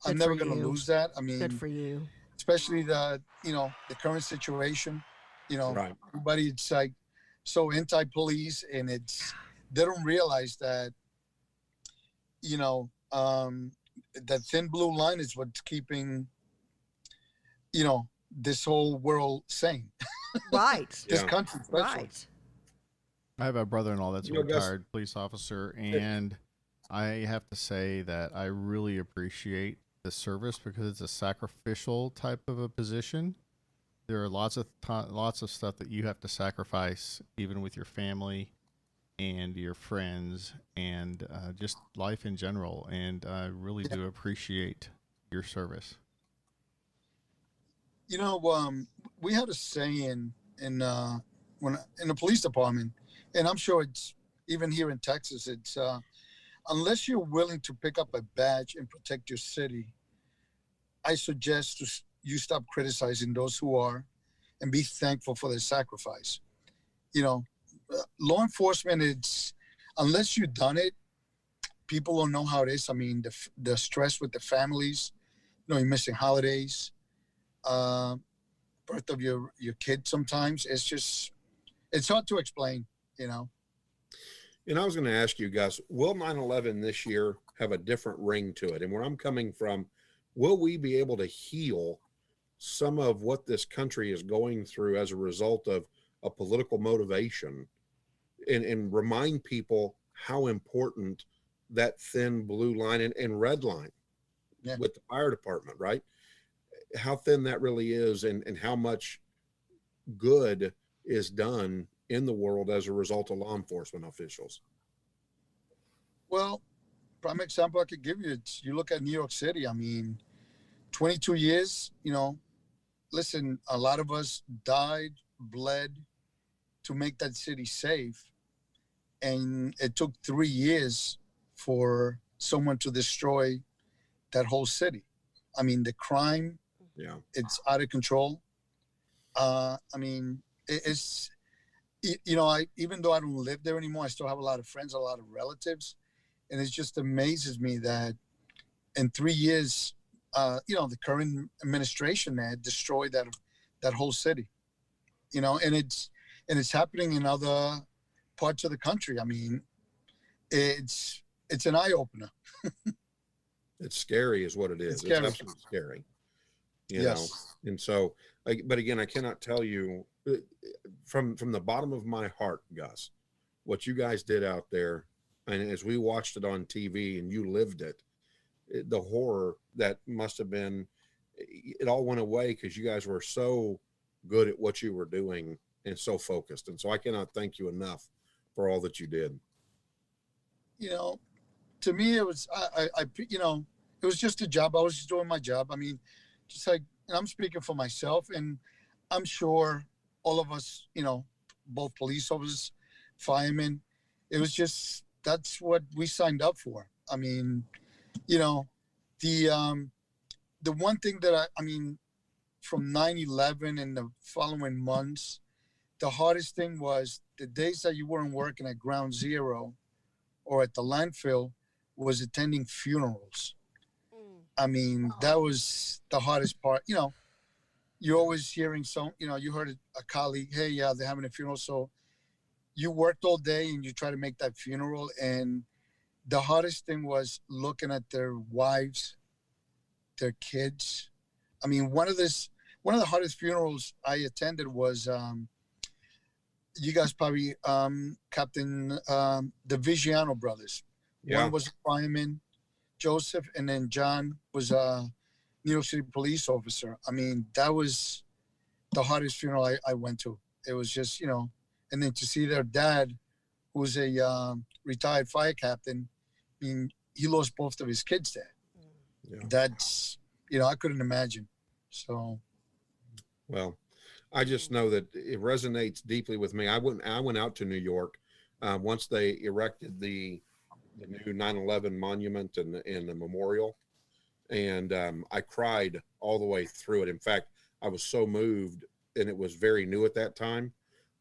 I'm never going to lose that. I mean, Good for you. especially the current situation. Right. Everybody, it's like so anti-police, and they don't realize that, that thin blue line is what's keeping, this whole world sane. Right. This country, especially. Right. I have a brother-in-law that's a Gus, retired police officer, and I have to say that I really appreciate the service because it's a sacrificial type of a position. There are lots of stuff that you have to sacrifice, even with your family and your friends and just life in general. And I really do appreciate your service. We had a saying in the police department, and I'm sure it's even here in Texas. It's unless you're willing to pick up a badge and protect your city, I suggest you stop criticizing those who are, and be thankful for their sacrifice. Law enforcement, it's unless you've done it, people don't know how it is. I mean, the stress with the families, you're missing holidays, birth of your kid. Sometimes it's hard to explain. And I was going to ask you guys, will 9/11 this year have a different ring to it? And where I'm coming from, will we be able to heal some of what this country is going through as a result of a political motivation, and remind people how important that thin blue line and red line with the fire department, right? How thin that really is, and how much good is done in the world as a result of law enforcement officials. Well, prime example I could give you, it's, you look at New York City, I mean, 22 years, listen, a lot of us died, bled to make that city safe. And it took 3 years for someone to destroy that whole city. I mean, the crime, it's out of control. I mean, it's, even though I don't live there anymore, I still have a lot of friends, a lot of relatives. And it just amazes me that in 3 years, the current administration there destroyed that whole city, and it's happening in other parts of the country. I mean, it's an eye opener. It's scary is what it is. It's absolutely scary, know? And so, but again, I cannot tell you from the bottom of my heart, Gus, what you guys did out there. And as we watched it on TV and you lived it, the horror that must have been, it all went away because you guys were so good at what you were doing and so focused. And so I cannot thank you enough for all that you did. To me, it was, it was just a job. I was just doing my job. I mean, just like, I'm speaking for myself, and I'm sure all of us, both police officers, firemen, it was just, that's what we signed up for. I mean, the one thing that I mean, from 9/11 and the following months, the hardest thing was the days that you weren't working at Ground Zero or at the landfill was attending funerals. I mean, that was the hardest part. You're always hearing you heard a colleague, hey, yeah, they're having a funeral. So you worked all day and you try to make that funeral. And the hardest thing was looking at their wives, their kids. I mean, one of the hardest funerals I attended was, you guys probably, Captain, the Vigiano brothers. Yeah. One was a fireman, Joseph, and then John was a New York City police officer. I mean, that was the hardest funeral I went to. It was just, and then to see their dad, who was a retired fire captain, I mean, he lost both of his kids there. Yeah. That's, I couldn't imagine. So. Well, I just know that it resonates deeply with me. I went out to New York once they erected the new 9/11 monument and the memorial. And I cried all the way through it. In fact, I was so moved, and it was very new at that time.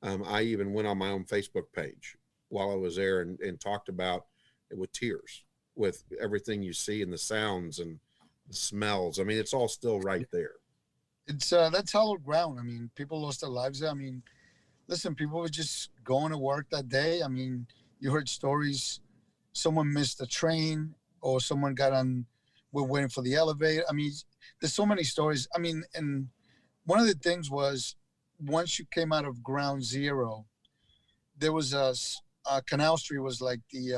I even went on my own Facebook page while I was there and talked about it with tears, with everything you see and the sounds and the smells. I mean, it's all still right there. It's that's hallowed ground. I mean, people lost their lives there. I mean, listen, people were just going to work that day. I mean, you heard stories, someone missed a train or someone got on, we're waiting for the elevator. I mean, there's so many stories. I mean, and one of the things was, once you came out of Ground Zero, there was a Canal Street was like the,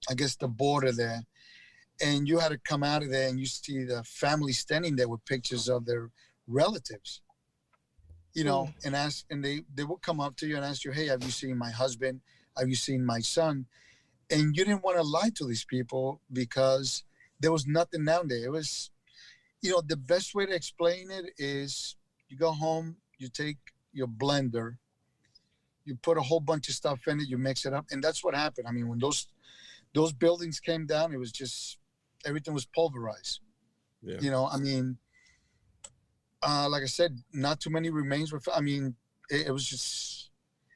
I guess the border there. And you had to come out of there and you see the family standing there with pictures of their relatives, and ask, and they would come up to you and ask you, hey, have you seen my husband? Have you seen my son? And you didn't want to lie to these people because there was nothing down there. It was, the best way to explain it is you go home, you take your blender, you put a whole bunch of stuff in it, you mix it up. And that's what happened. I mean, when those buildings came down, it was just, everything was pulverized. Yeah. I mean, like I said, not too many remains were, I mean, it was just,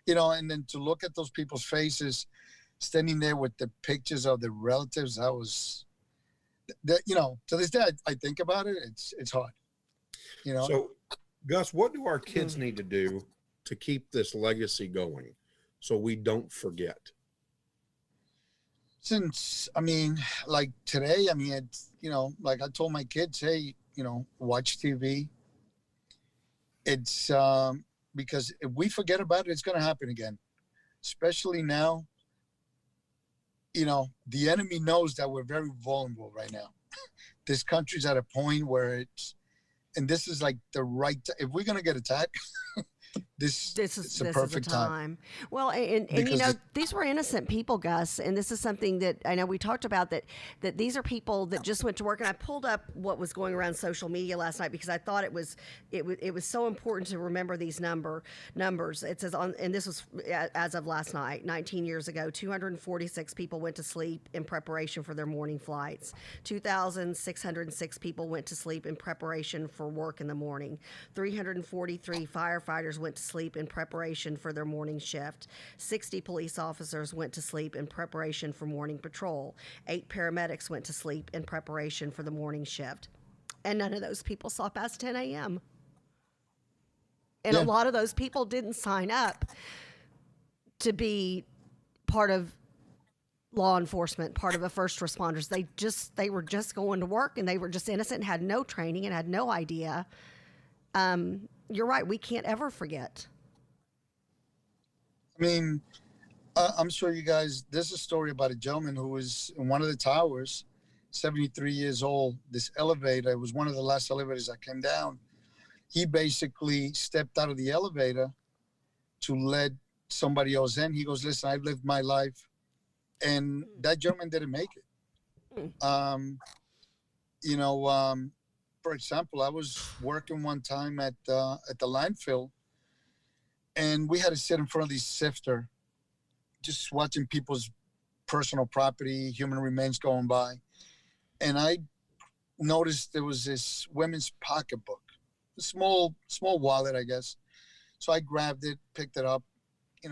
and then to look at those people's faces standing there with the pictures of their relatives, that was, that, to this day, I think about it, it's hard, So, Gus, what do our kids need to do to keep this legacy going so we don't forget? Since, I mean, like today, I mean, it's, like I told my kids, hey, watch TV, It's because if we forget about it, it's going to happen again. Especially now, the enemy knows that we're very vulnerable right now. This country's at a point where and this is like the right if we're going to get attacked, this is the perfect time. Well, and these were innocent people, Gus, and this is something that I know we talked about, that these are people that just went to work. And I pulled up what was going around social media last night because I thought it was so important to remember these numbers. It says and this was as of last night, 19 years ago, 246 people went to sleep in preparation for their morning flights. 2,606 people went to sleep in preparation for work in the morning. 343 firefighters went to sleep in preparation for their morning shift. 60 police officers went to sleep in preparation for morning patrol. 8 paramedics went to sleep in preparation for the morning shift. And none of those people saw past 10 a.m. And a lot of those people didn't sign up to be part of law enforcement, part of the first responders. They were just going to work, and they were just innocent and had no training and had no idea. You're right. We can't ever forget. I mean, I'm sure you guys, there's a story about a gentleman who was in one of the towers, 73 years old. This elevator, it was one of the last elevators that came down. He basically stepped out of the elevator to let somebody else in. He goes, listen, I've lived my life. And that gentleman didn't make it. For example, I was working one time at the landfill, and we had to sit in front of the sifter, just watching people's personal property, human remains going by. And I noticed there was this women's pocketbook, a small wallet, I guess. So I grabbed it, picked it up,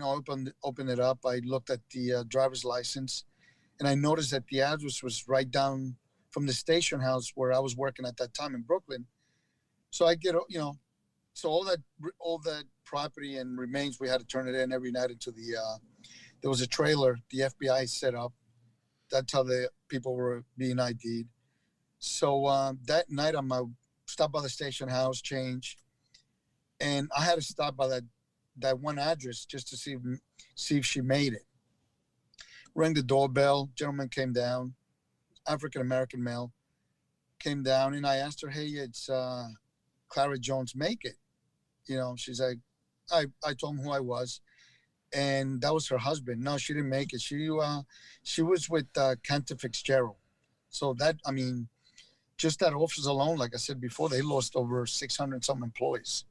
opened it up. I looked at the driver's license, and I noticed that the address was right down from the station house where I was working at that time in Brooklyn. So I get, so all that property and remains, we had to turn it in every night into there was a trailer the FBI set up. That's how the people were being ID'd. So that night stopped by the station house, change, and I had to stop by that one address just to see if she made it. Rang the doorbell, gentleman came down, African-American male, came down, and I asked her, hey, it's Clara Jones, make it. She's like, I told him who I was, and that was her husband. No, she didn't make it. She was with Cantor Fitzgerald. So just that office alone, like I said before, they lost over 600 some employees.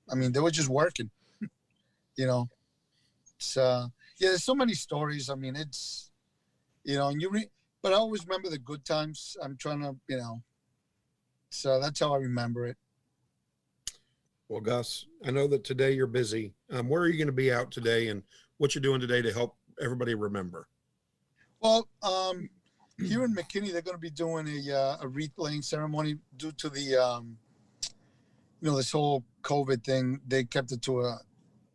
They were just working. It's there's so many stories. It's and but I always remember the good times. I'm trying to so that's how I remember it. Well, Gus, I know that today you're busy. Where are you going to be out today, and what you're doing today to help everybody remember? Well, here in McKinney, they're going to be doing a wreath laying ceremony due to the this whole COVID thing. They kept it to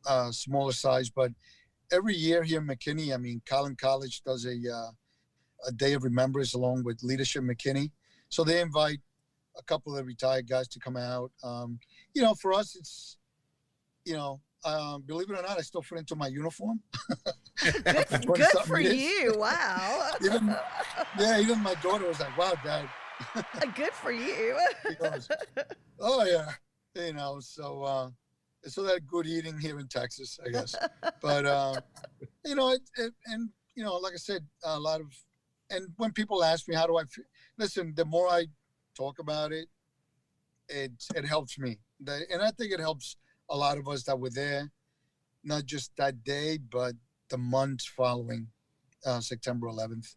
a smaller size, but every year here in McKinney, Collin College does a day of remembrance along with Leadership McKinney. So they invite a couple of the retired guys to come out. For us, it's, believe it or not, I still fit into my uniform. Good for you. Wow. Even my daughter was like, wow, Dad. Good for you. He goes, oh, yeah. So that good eating here in Texas, I guess. But, like I said, a lot of, and when people ask me, how do I feel? Listen, the more I talk about it, it helps me. And I think it helps a lot of us that were there, not just that day, but the months following September 11th.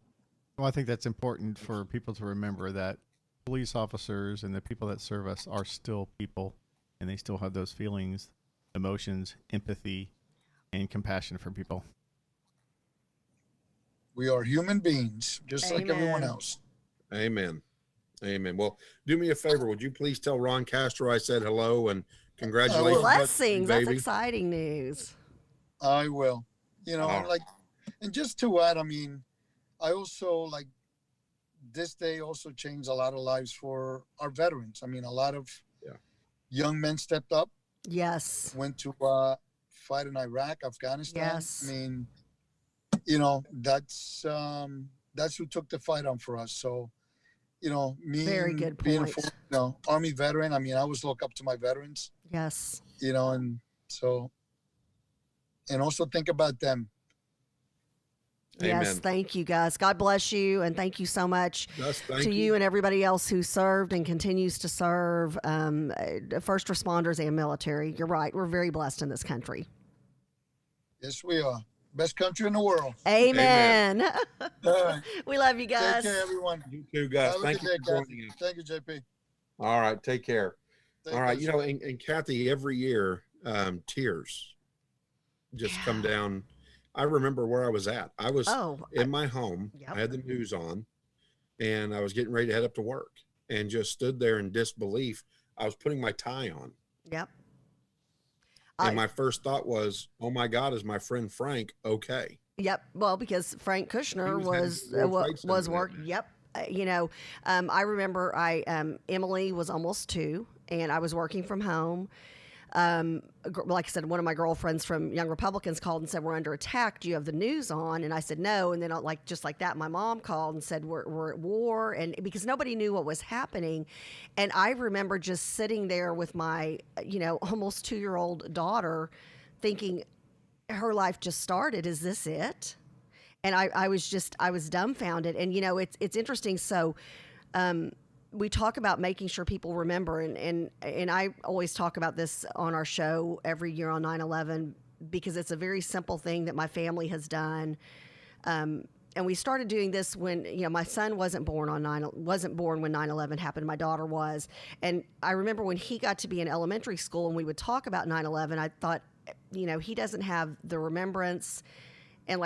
Well, I think that's important for people to remember that police officers and the people that serve us are still people, and they still have those feelings, emotions, empathy, and compassion for people. We are human beings, just like everyone else. Amen. Amen. Well, do me a favor. Would you please tell Ron Castro I said hello and congratulations? Blessings. That's exciting news. I will. And just to add, I also this day also changed a lot of lives for our veterans. A lot of young men stepped up Yes. went to fight in Iraq, Afghanistan. Yes. I mean, that's who took the fight on for us. So, me Very good being a point. Army veteran, I mean, I always look up to my veterans, Yes. and so, and also think about them. Yes, Amen. thank you, Gus. God bless you, and thank you so much Gus, thank to you and everybody else who served and continues to serve, first responders and military. You're right. We're very blessed in this country. Yes, we are. Best country in the world. Amen. All right. We love you, Take Gus. care, everyone. You too, Gus. Have a Thank good you day, for Kathy. joining us. Thank you, JP. All right, take care. Take All right, care. and Kathy, every year, tears just come down. I remember where I was at. I was in my home. Yep. I had the news on, and I was getting ready to head up to work, and just stood there in disbelief. I was putting my tie on. Yep. And my first thought was, "Oh my God, is my friend Frank okay?" Yep. Well, because Frank Kushner He was headed to the World Trade Center was that working. night. Yep. I remember Emily was almost 2, and I was working from home. Like I said, one of my girlfriends from Young Republicans called and said, "We're under attack. Do you have the news on?" And I said, "No." And then just like that, my mom called and said, we're at war. And because nobody knew what was happening. And I remember just sitting there with my, almost 2-year-old daughter thinking her life just started. Is this it? And I was dumbfounded. And, it's interesting. So, we talk about making sure people remember, and I always talk about this on our show every year on 9/11 because it's a very simple thing that my family has done. And we started doing this when my son wasn't born when 9/11 happened. My daughter was, and I remember when he got to be in elementary school and we would talk about 9/11. I thought, he doesn't have the remembrance, and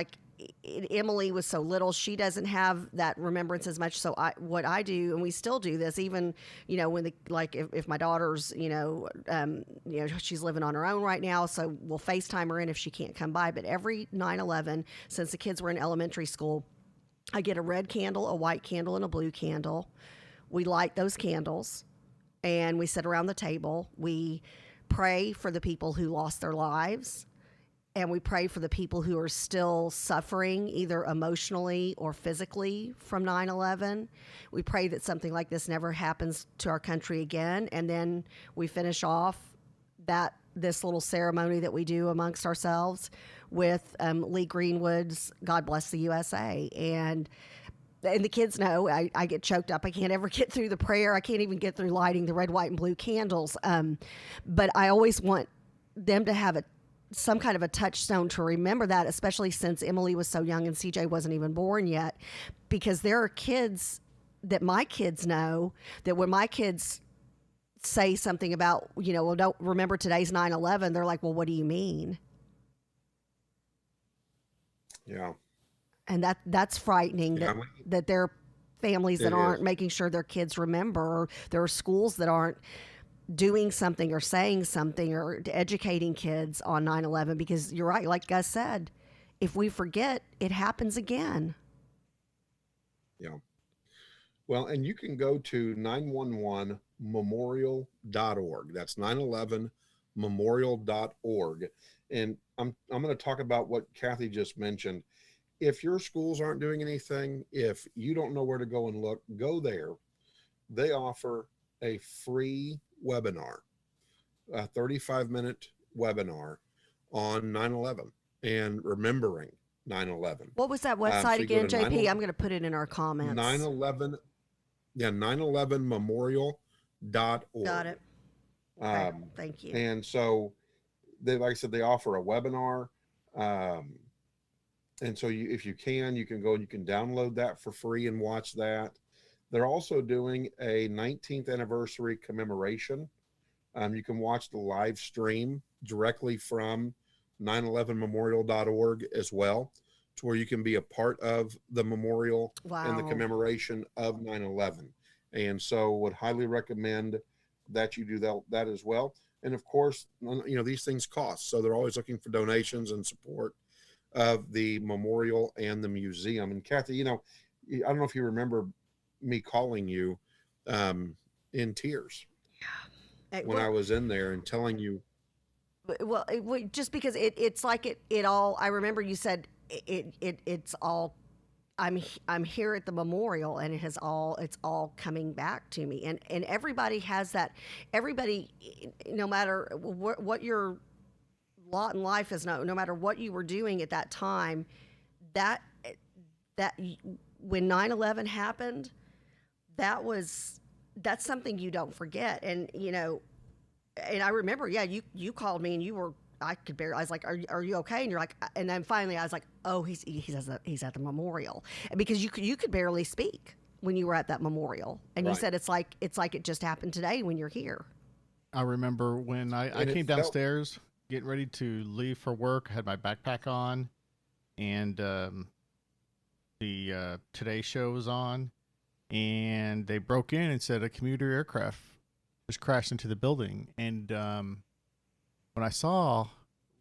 Emily was so little, she doesn't have that remembrance as much. So what I do, and we still do this, even when if my daughter's she's living on her own right now, so we'll FaceTime her in if she can't come by. But every 9/11, since the kids were in elementary school, I get a red candle, a white candle, and a blue candle. We light those candles, and we sit around the table. We pray for the people who lost their lives. And we pray for the people who are still suffering, either emotionally or physically, from 9/11. We pray that something like this never happens to our country again. And then we finish off this little ceremony that we do amongst ourselves with Lee Greenwood's "God Bless the USA." And the kids know I get choked up. I can't ever get through the prayer. I can't even get through lighting the red, white, and blue candles. But I always want them to have some kind of a touchstone to remember that, especially since Emily was so young and CJ wasn't even born yet, because there are kids that my kids know that when my kids say something about, well, don't remember today's 9/11, they're like, well, what do you mean? Yeah. And that's frightening that there are families that aren't making sure their kids remember, or there are schools that aren't doing something or saying something or educating kids on 9/11, because you're right, like Gus said, if we forget, it happens again. Yeah. Well, and you can go to 911memorial.org. That's 911memorial.org. And I'm going to talk about what Kathy just mentioned. If your schools aren't doing anything, if you don't know where to go and look, go there. They offer a free webinar, a 35-minute webinar on 9/11 and remembering 9/11. What was that website again, JP? I'm going to put it in our comments. 911memorial.org. Got it. Okay, thank you. And so, like I said, they offer a webinar. And so if you can go and you can download that for free and watch that. They're also doing a 19th anniversary commemoration. You can watch the live stream directly from 911memorial.org as well, to where you can be a part of the memorial and the commemoration of 9/11. And so would highly recommend that you do that as well. And of course, these things cost. So they're always looking for donations and support of the memorial and the museum. And Kathy, I don't know if you remember me calling you in tears when I was in there and telling you Well, just because it's like it all. I remember you said it's all. I'm here at the memorial, and it's all coming back to me, and everybody has that. Everybody, no matter what your lot in life is, no matter what you were doing at that time, that when 9/11 happened, that's something you don't forget, and and I remember, yeah, you called me and I could barely, I was like, are you okay? And you're like, and then finally I was like, oh, he's at the memorial, because you could barely speak when you were at that memorial. And you said, it's like it just happened today when you're here. I remember when I came downstairs getting ready to leave for work. I had my backpack on, and the Today Show was on, and they broke in and said a commuter aircraft just crashed into the building. And when I saw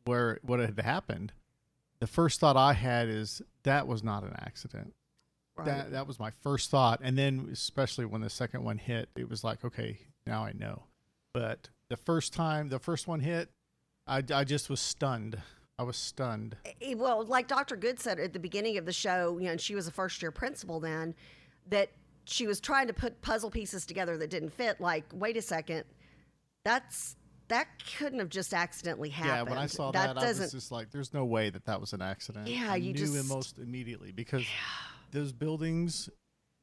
what had happened, the first thought I had is that was not an accident. Right. That was my first thought. And then especially when the second one hit, it was like, okay, now I know. But the first one hit, I just was stunned. I was stunned. Well, like Dr. Good said at the beginning of the show, and she was a first-year principal then, that she was trying to put puzzle pieces together that didn't fit. Like, wait a second, that couldn't have just accidentally happened. Yeah, when I saw that I was just like, there's no way that was an accident. Yeah, I knew it most immediately, because those buildings,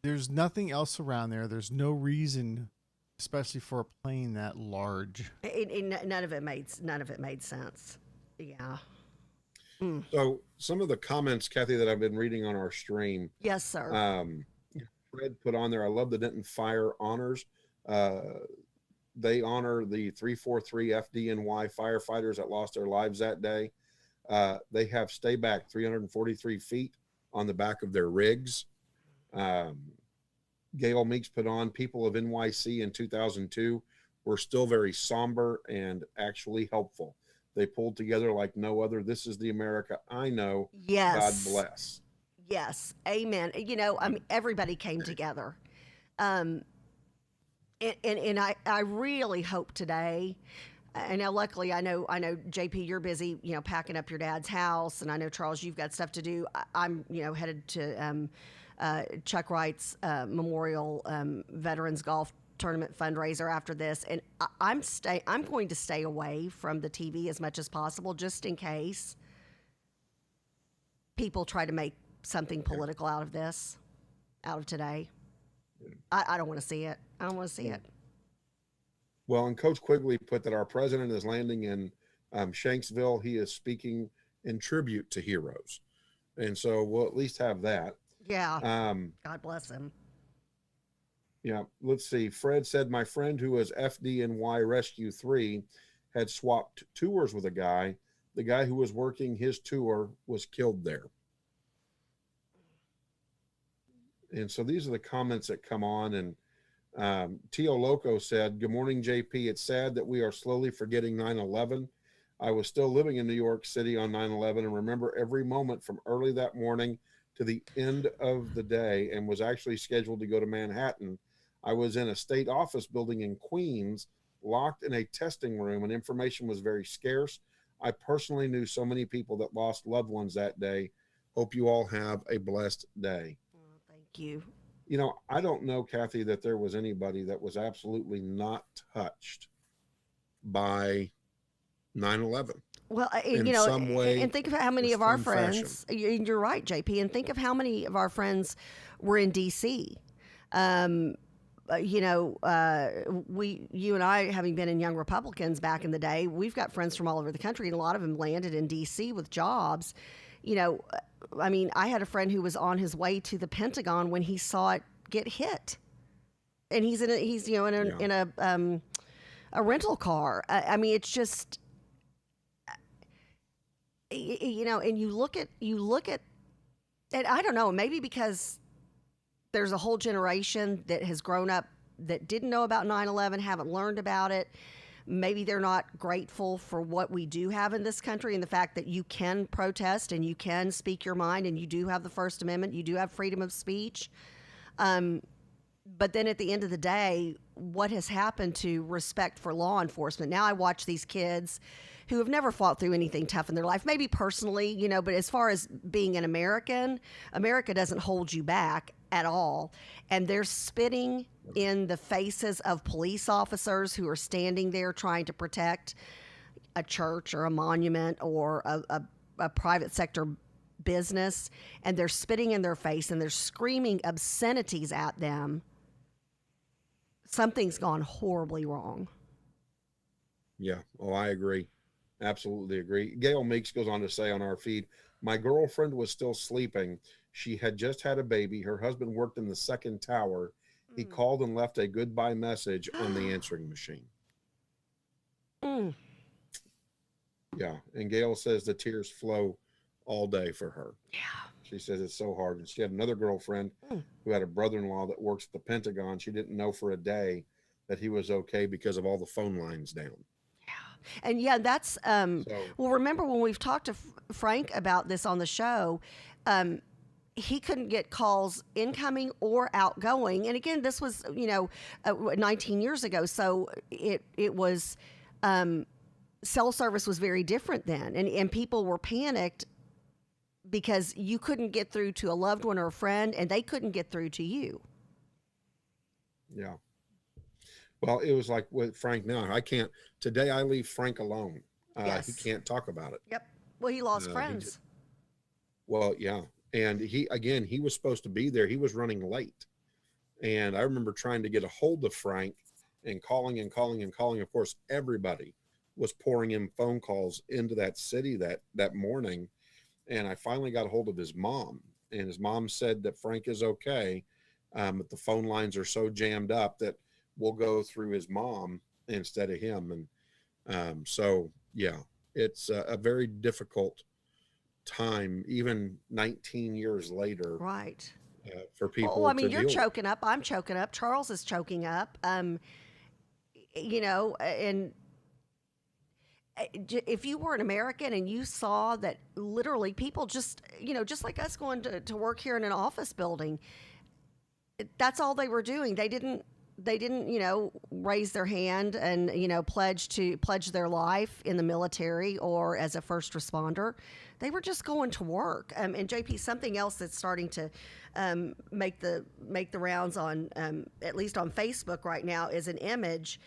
there's nothing else around there. There's no reason, especially for a plane that large. None of it made sense. Yeah. So some of the comments, Kathy, that I've been reading on our stream. Yes, sir. Fred put on there, I love the Denton Fire honors. They honor the 343 FDNY firefighters that lost their lives that day. They have stay back 343 feet on the back of their rigs. Gail Meeks put on, people of NYC in 2002 were still very somber and actually helpful. They pulled together like no other. This is the America I know. Yes. God bless. Yes. Amen. Everybody came together. And I really hope today, and now luckily I know JP, you're busy, packing up your dad's house, and I know Charles, you've got stuff to do. I'm headed to Chuck Wright's Memorial Veterans Golf Tournament fundraiser after this, and I'm going to stay away from the TV as much as possible, just in case people try to make something political out of today. I don't want to see it. I don't want to see it. Well, and Coach Quigley put that our president is landing in Shanksville. He is speaking in tribute to heroes. And so we'll at least have that. Yeah. God bless him. Yeah. Let's see. Fred said, my friend who was FDNY Rescue 3 had swapped tours with a guy. The guy who was working his tour was killed there. And so these are the comments that come on. And Tio Loco said, good morning, JP. It's sad that we are slowly forgetting 9/11. I was still living in New York City on 9/11 and remember every moment from early that morning to the end of the day, and was actually scheduled to go to Manhattan. I was in a state office building in Queens, locked in a testing room, and information was very scarce. I personally knew so many people that lost loved ones that day. Hope you all have a blessed day. Thank you. I don't know, Kathy, that there was anybody that was absolutely not touched by 9/11. Well, some way, and think of how many of our friends, you're right, JP, and think of how many of our friends were in DC. You and I, having been in Young Republicans back in the day, we've got friends from all over the country, and a lot of them landed in DC with jobs. I had a friend who was on his way to the Pentagon when he saw it get hit, and he's in a rental car. It's just, and you look at, and I don't know, maybe because there's a whole generation that has grown up that didn't know about 9/11, haven't learned about it. Maybe they're not grateful for what we do have in this country and the fact that you can protest and you can speak your mind and you do have the First Amendment, you do have freedom of speech. But then at the end of the day, what has happened to respect for law enforcement? Now I watch these kids who have never fought through anything tough in their life, maybe personally, but as far as being an American, America doesn't hold you back at all. And they're spitting in the faces of police officers who are standing there trying to protect a church or a monument or a private sector business, and they're spitting in their face and they're screaming obscenities at them. Something's gone horribly wrong. Yeah. Oh, I agree. Absolutely agree. Gail Meeks goes on to say on our feed, my girlfriend was still sleeping. She had just had a baby. Her husband worked in the second tower. He called and left a goodbye message on the answering machine. Yeah. And Gail says the tears flow all day for her. Yeah. She says it's so hard. And she had another girlfriend who had a brother-in-law that works at the Pentagon. She didn't know for a day that he was okay because of all the phone lines down. Yeah. And yeah, that's, well, remember when we've talked to Frank about this on the show, he couldn't get calls incoming or outgoing. And again, this was, 19 years ago. So it was, cell service was very different then. And people were panicked because you couldn't get through to a loved one or a friend, and they couldn't get through to you. Yeah. Well, it was like with Frank now. Today I leave Frank alone. Yes. He can't talk about it. Yep. Well, he lost friends. Well, yeah. And he was supposed to be there. He was running late. And I remember trying to get a hold of Frank and calling and calling and calling. Of course, everybody was pouring in phone calls into that city that morning. And I finally got a hold of his mom, and his mom said that Frank is okay. But the phone lines are so jammed up that we'll go through his mom instead of him. And so, yeah, it's a very difficult time, even 19 years later. Right. For people. Well, I mean, you're choking up. I'm choking up. Charles is choking up. And if you were an American and you saw that literally people just like us going to work here in an office building, that's all they were doing. They didn't, raise their hand and, pledge their life in the military or as a first responder. They were just going to work. And JP, something else that's starting to make the rounds on, at least on Facebook right now, is an image.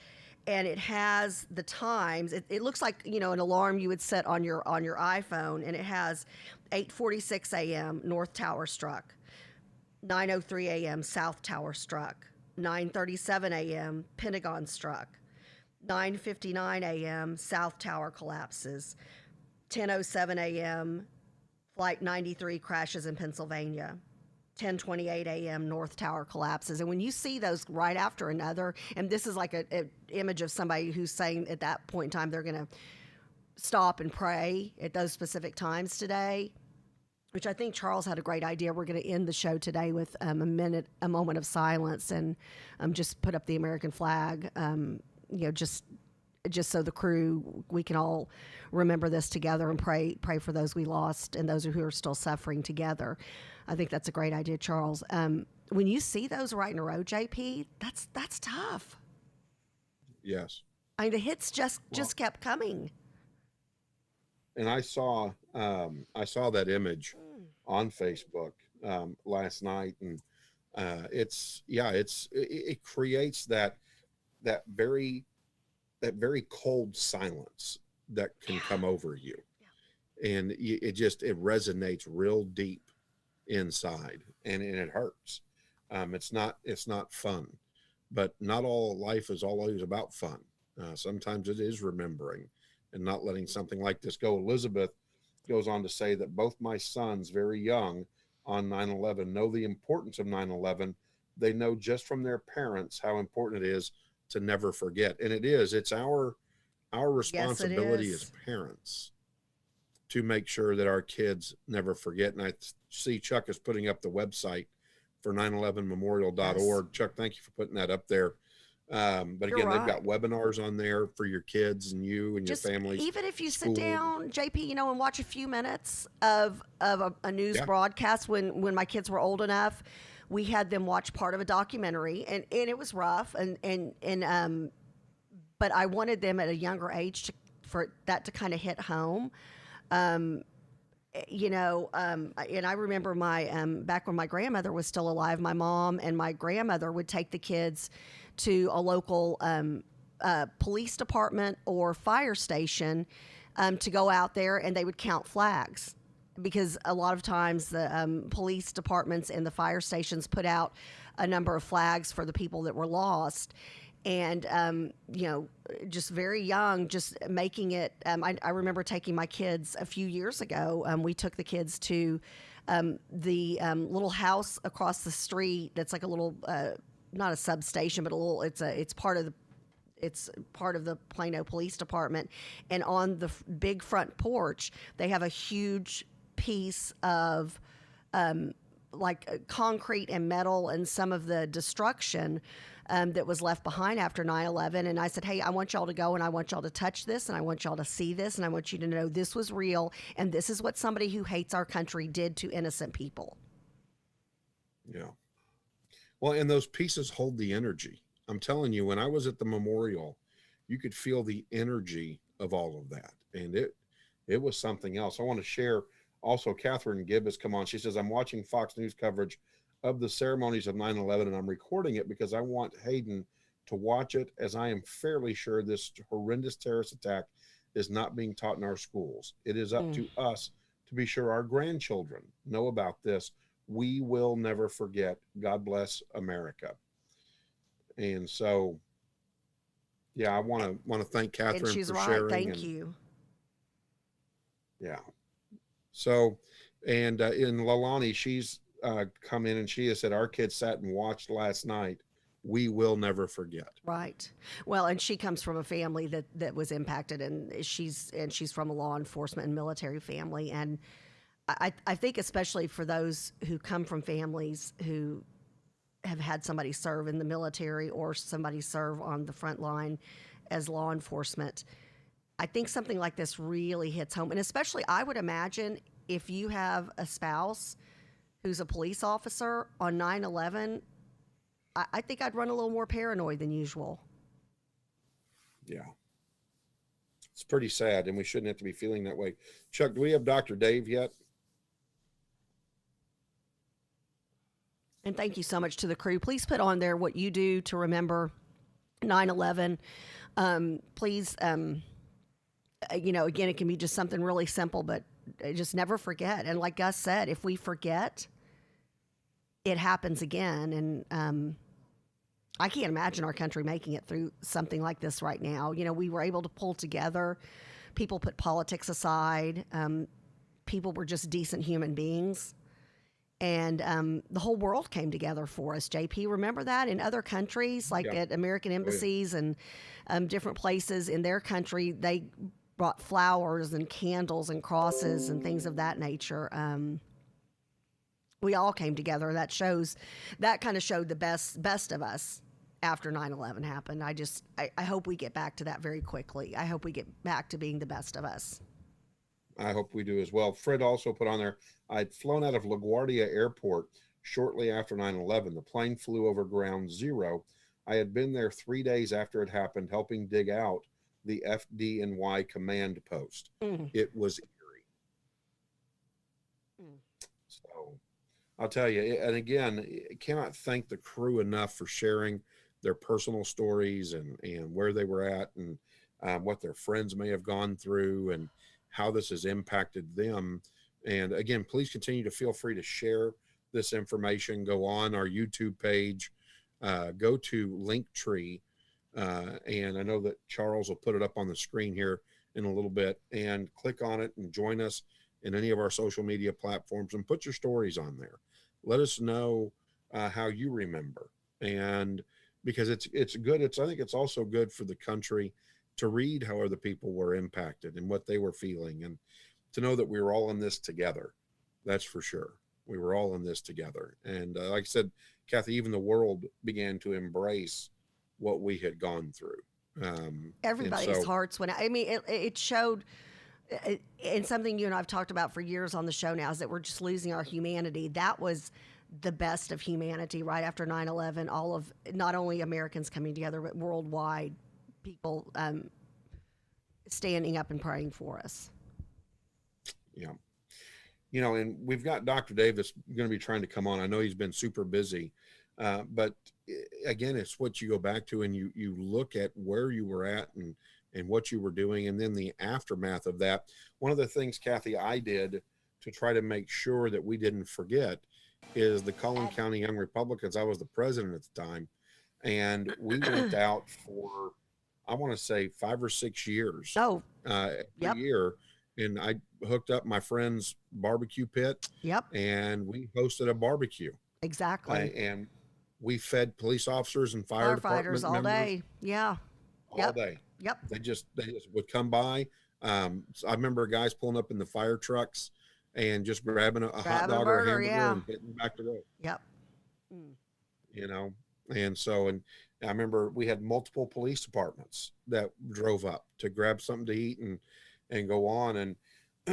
And it has the times. It looks like, an alarm you would set on your iPhone, and it has 8:46 a.m. North Tower struck, 9:03 a.m. South Tower struck, 9:37 a.m. Pentagon struck, 9:59 a.m. South Tower collapses, 10:07 a.m. Flight 93 crashes in Pennsylvania, 10:28 a.m. North Tower collapses. And when you see those right after another, and this is like an image of somebody who's saying at that point in time they're going to stop and pray at those specific times today, which I think Charles had a great idea. We're going to end the show today with a moment of silence, and just put up the American flag, just so the crew, we can all remember this together and pray for those we lost and those who are still suffering together. I think that's a great idea, Charles. When you see those right in a row, JP, that's tough. Yes. I mean, the hits just kept coming. And I saw that image on Facebook last night, and it creates that very cold silence that can come over you. Yeah. And it resonates real deep inside, and it hurts. It's not fun, but not all life is always about fun. Sometimes it is remembering and not letting something like this go. Elizabeth goes on to say that both my sons, very young on 9/11, know the importance of 9/11. They know just from their parents how important it is to never forget. And it's our responsibility as parents to make sure that our kids never forget. And I see Chuck is putting up the website for 911memorial.org. Yes. Chuck, thank you for putting that up there. But again, they've got webinars on there for your kids and you and just your families. Even if you sit down, JP, and watch a few minutes of a news broadcast. When my kids were old enough, we had them watch part of a documentary, and it was rough. But I wanted them at a younger age to for that to kind of hit home. And I remember back when my grandmother was still alive, my mom and my grandmother would take the kids to a local police department or fire station to go out there, and they would count flags, because a lot of times the police departments and the fire stations put out a number of flags for the people that were lost. And, just very young, just making it. I remember taking my kids a few years ago. We took the kids to the little house across the street that's like a little, not a substation, but a little, it's part of the Plano Police Department. And on the big front porch, they have a huge piece of concrete and metal and some of the destruction that was left behind after 9/11. And I said, hey, I want y'all to go, and I want y'all to touch this, and I want y'all to see this, and I want you to know this was real, and this is what somebody who hates our country did to innocent people. Yeah. Well, and those pieces hold the energy. I'm telling you, when I was at the memorial, you could feel the energy of all of that. And it was something else. I want to share also, Catherine Gibb has come on. She says, I'm watching Fox News coverage of the ceremonies of 9/11, and I'm recording it because I want Hayden to watch it, as I am fairly sure this horrendous terrorist attack is not being taught in our schools. It is up to us to be sure our grandchildren know about this. We will never forget. God bless America. And so, yeah, I want to thank Catherine and she's for right. sharing. Thank you. Yeah. So, and in Lalani, she's come in and she has said, our kids sat and watched last night. We will never forget. Right. Well, and she comes from a family that was impacted, and she's from a law enforcement and military family. And I think especially for those who come from families who have had somebody serve in the military or somebody serve on the front line as law enforcement, I think something like this really hits home. And especially, I would imagine, if you have a spouse who's a police officer on 9/11, I think I'd run a little more paranoid than usual. Yeah. It's pretty sad, and we shouldn't have to be feeling that way. Chuck, do we have Dr. Dave yet? And thank you so much to the crew. Please put on there what you do to remember 9/11. Please, again, it can be just something really simple, but just never forget. And like Gus said, if we forget, it happens again. And I can't imagine our country making it through something like this right now. We were able to pull together. People put politics aside. People were just decent human beings. And the whole world came together for us. JP, remember that? In other countries, like at American embassies and different places in their country, they brought flowers and candles and crosses and things of that nature. We all came together. That kind of showed the best of us after 9/11 happened. I hope we get back to that very quickly. I hope we get back to being the best of us. I hope we do as well. Fred also put on there, I'd flown out of LaGuardia Airport shortly after 9/11. The plane flew over ground zero. I had been there 3 days after it happened, helping dig out the FDNY command post. It was eerie. So I'll tell you, and again, I cannot thank the crew enough for sharing their personal stories and where they were at and what their friends may have gone through and how this has impacted them. And again, please continue to feel free to share this information. Go on our YouTube page, go to Linktree, and I know that Charles will put it up on the screen here in a little bit, and click on it and join us in any of our social media platforms and put your stories on there. Let us know how you remember. And because it's good. I think it's also good for the country to read how other people were impacted and what they were feeling, and to know that we were all in this together. That's for sure. We were all in this together. And like I said, Kathy, even the world began to embrace what we had gone through. Everybody's hearts went out. I mean, it showed, and something you and I've talked about for years on the show now, is that we're just losing our humanity. That was the best of humanity right after 9/11. All of, not only Americans coming together, but worldwide people standing up and praying for us. Yeah. And we've got Dr. Dave that's going to be trying to come on. I know he's been super busy, but again, it's what you go back to and you look at where you were at and what you were doing, and then the aftermath of that. One of the things, Kathy, I did to try to make sure that we didn't forget is the Collin County Young Republicans. I was the president at the time, and we went out for, I want to say 5 or 6 years. Every year. And I hooked up my friend's barbecue pit. Yep. And we hosted a barbecue. Exactly. And we fed police officers and fire department all members day. Yeah. all day. Yep. They just would come by. So I remember guys pulling up in the fire trucks and just grabbing a hot dog or a hamburger and hitting back to road. Yep. And so, and I remember we had multiple police departments that drove up to grab something to eat and go on. And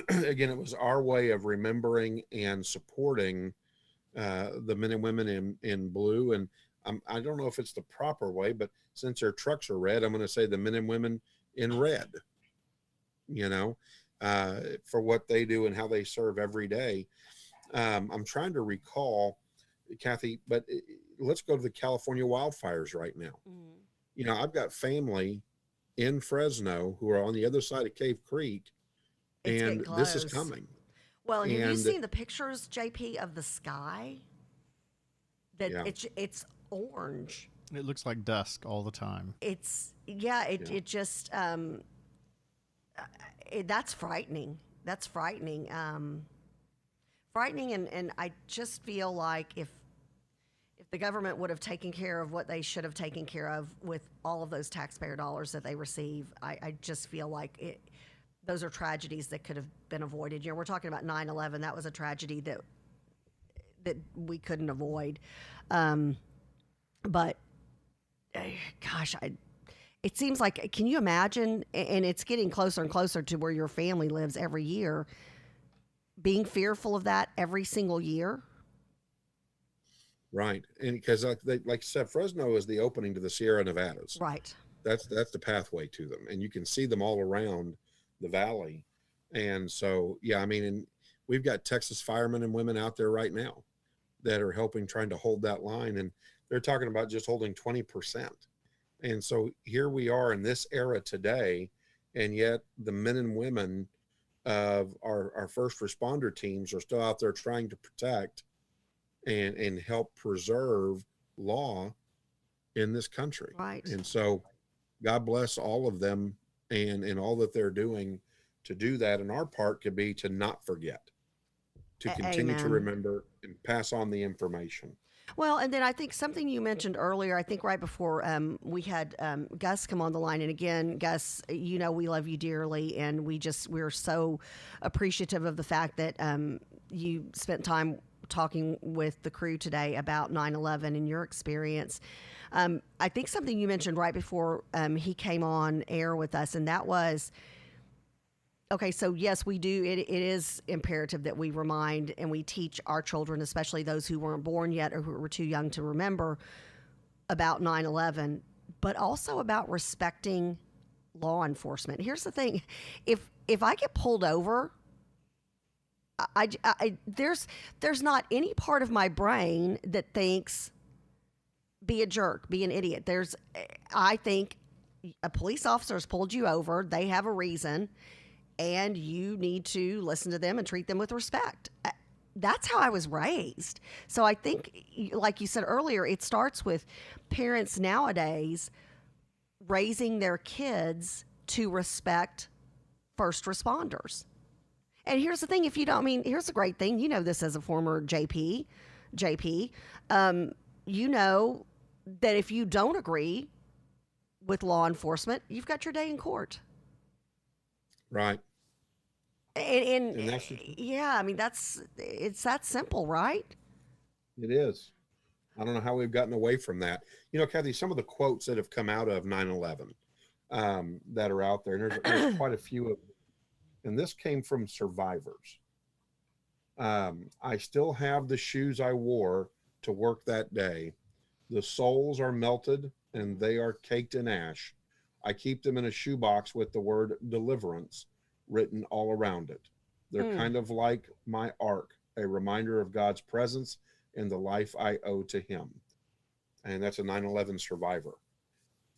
again, it was our way of remembering and supporting the men and women in blue. And I don't know if it's the proper way, but since their trucks are red, I'm going to say the men and women in red, for what they do and how they serve every day. I'm trying to recall, Kathy, but let's go to the California wildfires right now. I've got family in Fresno who are on the other side of Cave Creek, and this is coming. Well, and have you seen the pictures, JP, of the sky? It's orange. It looks like dusk all the time. It just that's frightening. That's frightening. Frightening, and I just feel like if the government would have taken care of what they should have taken care of with all of those taxpayer dollars that they receive, I just feel like those are tragedies that could have been avoided. We're talking about 9/11. That was a tragedy that we couldn't avoid. But gosh, it seems like, can you imagine? And it's getting closer and closer to where your family lives every year, being fearful of that every single year. Right. And because like I said, Fresno is the opening to the Sierra Nevadas. Right. That's the pathway to them. And you can see them all around the valley. And so, and we've got Texas firemen and women out there right now that are helping, trying to hold that line. And they're talking about just holding 20%. And so here we are in this era today. And yet the men and women of our first responder teams are still out there trying to protect and help preserve law in this country. Right. And so God bless all of them and all that they're doing to do that. And our part could be to not forget, to continue to remember and pass on the information. Well, and then I think something you mentioned earlier, I think right before we had Gus come on the line. And again, Gus, we love you dearly. And we're so appreciative of the fact that you spent time talking with the crew today about 9/11 and your experience. I think something you mentioned right before he came on air with us, and that was, okay, so yes, we do. It is imperative that we remind and we teach our children, especially those who weren't born yet or who were too young to remember, about 9/11, but also about respecting law enforcement. Here's the thing. If I get pulled over, there's not any part of my brain that thinks be a jerk, be an idiot. I think a police officer has pulled you over. They have a reason, and you need to listen to them and treat them with respect. That's how I was raised. So I think, like you said earlier, it starts with parents nowadays raising their kids to respect first responders. And here's the thing, here's the great thing. This as a former JP, that if you don't agree with law enforcement, you've got your day in court. Right. And it's that simple, right? It is. I don't know how we've gotten away from that. Kathy, some of the quotes that have come out of 9/11 that are out there, and there's quite a few of them. And this came from survivors. I still have the shoes I wore to work that day. The soles are melted and they are caked in ash. I keep them in a shoebox with the word deliverance written all around it. They're kind of like my ark, a reminder of God's presence and the life I owe to him. And that's a 9/11 survivor.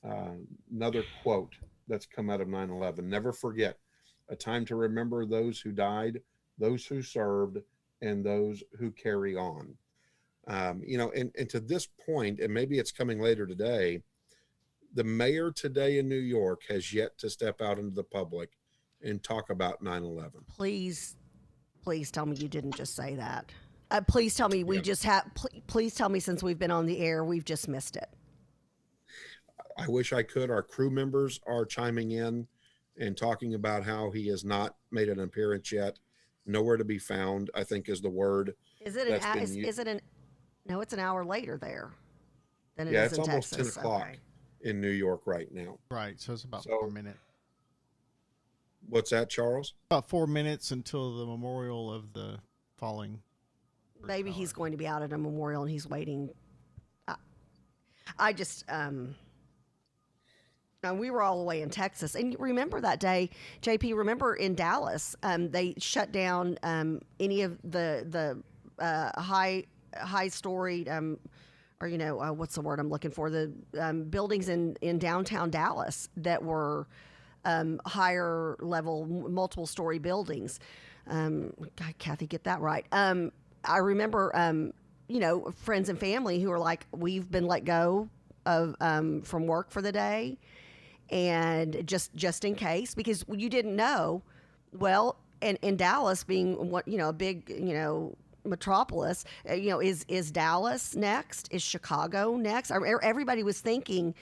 Another quote that's come out of 9/11: never forget, a time to remember those who died, those who served, and those who carry on. And to this point, and maybe it's coming later today, the mayor today in New York has yet to step out into the public and talk about 9/11. Please tell me you didn't just say that. Please tell me please tell me since we've been on the air, we've just missed it. I wish I could. Our crew members are chiming in and talking about how he has not made an appearance yet. Nowhere to be found, I think, is the word. Is it no, it's an hour later there than it Yeah, is it's in almost Texas. 10 o'clock Okay. in New York right now. Right, so it's about So- 4 minutes. What's that, Charles? About 4 minutes until the memorial of the falling. Maybe he's going to be out at a memorial and he's waiting. I just, we were all the way in Texas. And you remember that day, JP, remember in Dallas, they shut down any of the high-storied, or what's the word I'm looking for? The buildings in downtown Dallas that were higher level, multiple story buildings. God, Kathy, get that right. I remember, friends and family who are like, we've been let go of from work for the day, and just in case, because you didn't know. Well, and in Dallas being a big metropolis, is Dallas next? Is Chicago next? Everybody was thinking,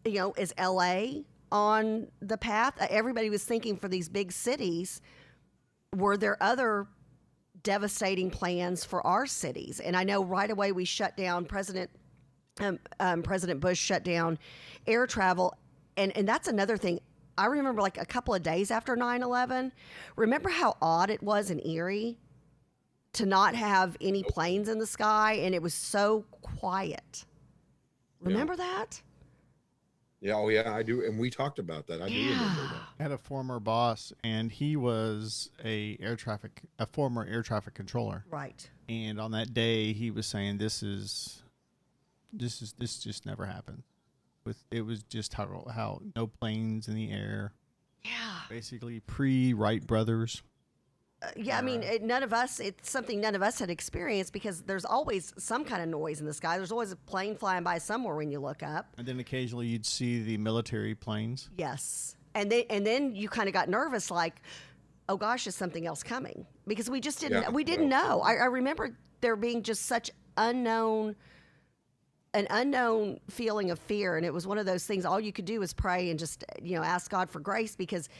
is LA on the path? Everybody was thinking for these big cities. Were there other devastating plans for our cities? And I know right away we shut down President Bush shut down air travel. And that's another thing. I remember like a couple of days after 9/11, remember how odd it was in Erie to not have any planes in the sky, and it was so quiet. Remember that? Yeah, oh yeah, I do. And we talked about that. I do remember that. I had a former boss, and he was a former air traffic controller. Right. And on that day, he was saying, this just never happened. It was just how no planes in the air. Yeah. Basically pre-Wright brothers. Yeah, I mean, it's something none of us had experienced, because there's always some kind of noise in the sky. There's always a plane flying by somewhere when you look up. And then occasionally you'd see the military planes. Yes. And then you kind of got nervous, like, oh gosh, is something else coming? Because we just didn't know. I remember there being just such an unknown feeling of fear. And it was one of those things, all you could do was pray and just, ask God for grace, because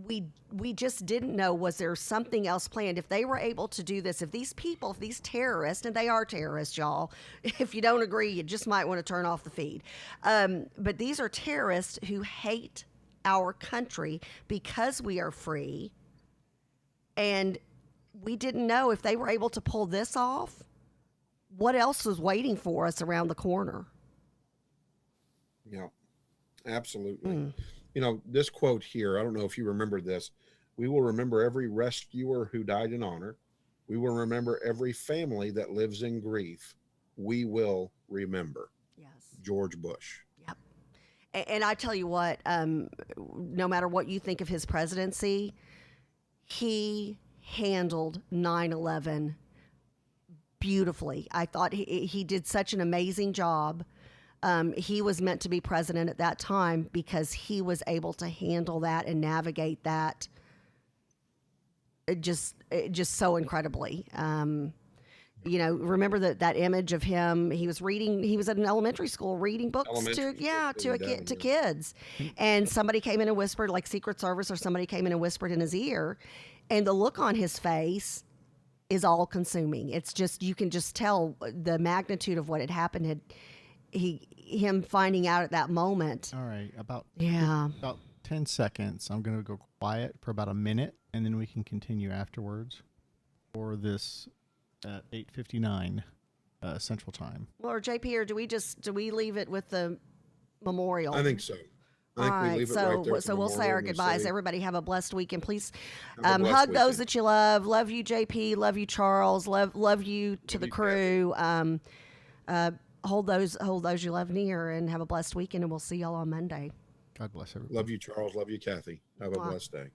we just didn't know, was there something else planned? If they were able to do this, if these terrorists, and they are terrorists, y'all, if you don't agree, you just might want to turn off the feed. But these are terrorists who hate our country because we are free. And we didn't know if they were able to pull this off, what else was waiting for us around the corner. Yeah, absolutely. This quote here, I don't know if you remember this. We will remember every rescuer who died in honor. We will remember every family that lives in grief. We will remember. Yes. George Bush. Yep. And I tell you what, no matter what you think of his presidency, he handled 9/11 beautifully. I thought he did such an amazing job. He was meant to be president at that time because he was able to handle that and navigate that just so incredibly. Remember that image of him. He was at an elementary school reading books to kids, and somebody came in and whispered, like Secret Service or somebody came in and whispered in his ear, and the look on his face is all consuming. It's just, you can just tell the magnitude of what had happened. Him finding out at that moment. All right, about 10 seconds. I'm going to go quiet for about a minute, and then we can continue afterwards for this 8:59 Central Time. Well, or JP, or do we leave it with the memorial? I think so. I think All we right, leave it so right there. so we'll say our goodbyes. Everybody have a blessed week, and please Have a blessed hug those weekend. that you love. Love you, JP. Love you, Charles. Love you to the you, crew. Hold those you love near, and have a blessed weekend. And we'll see y'all on Monday. God bless everybody. Love you, Charles. Love you, Kathy. Have a Mwah. blessed day.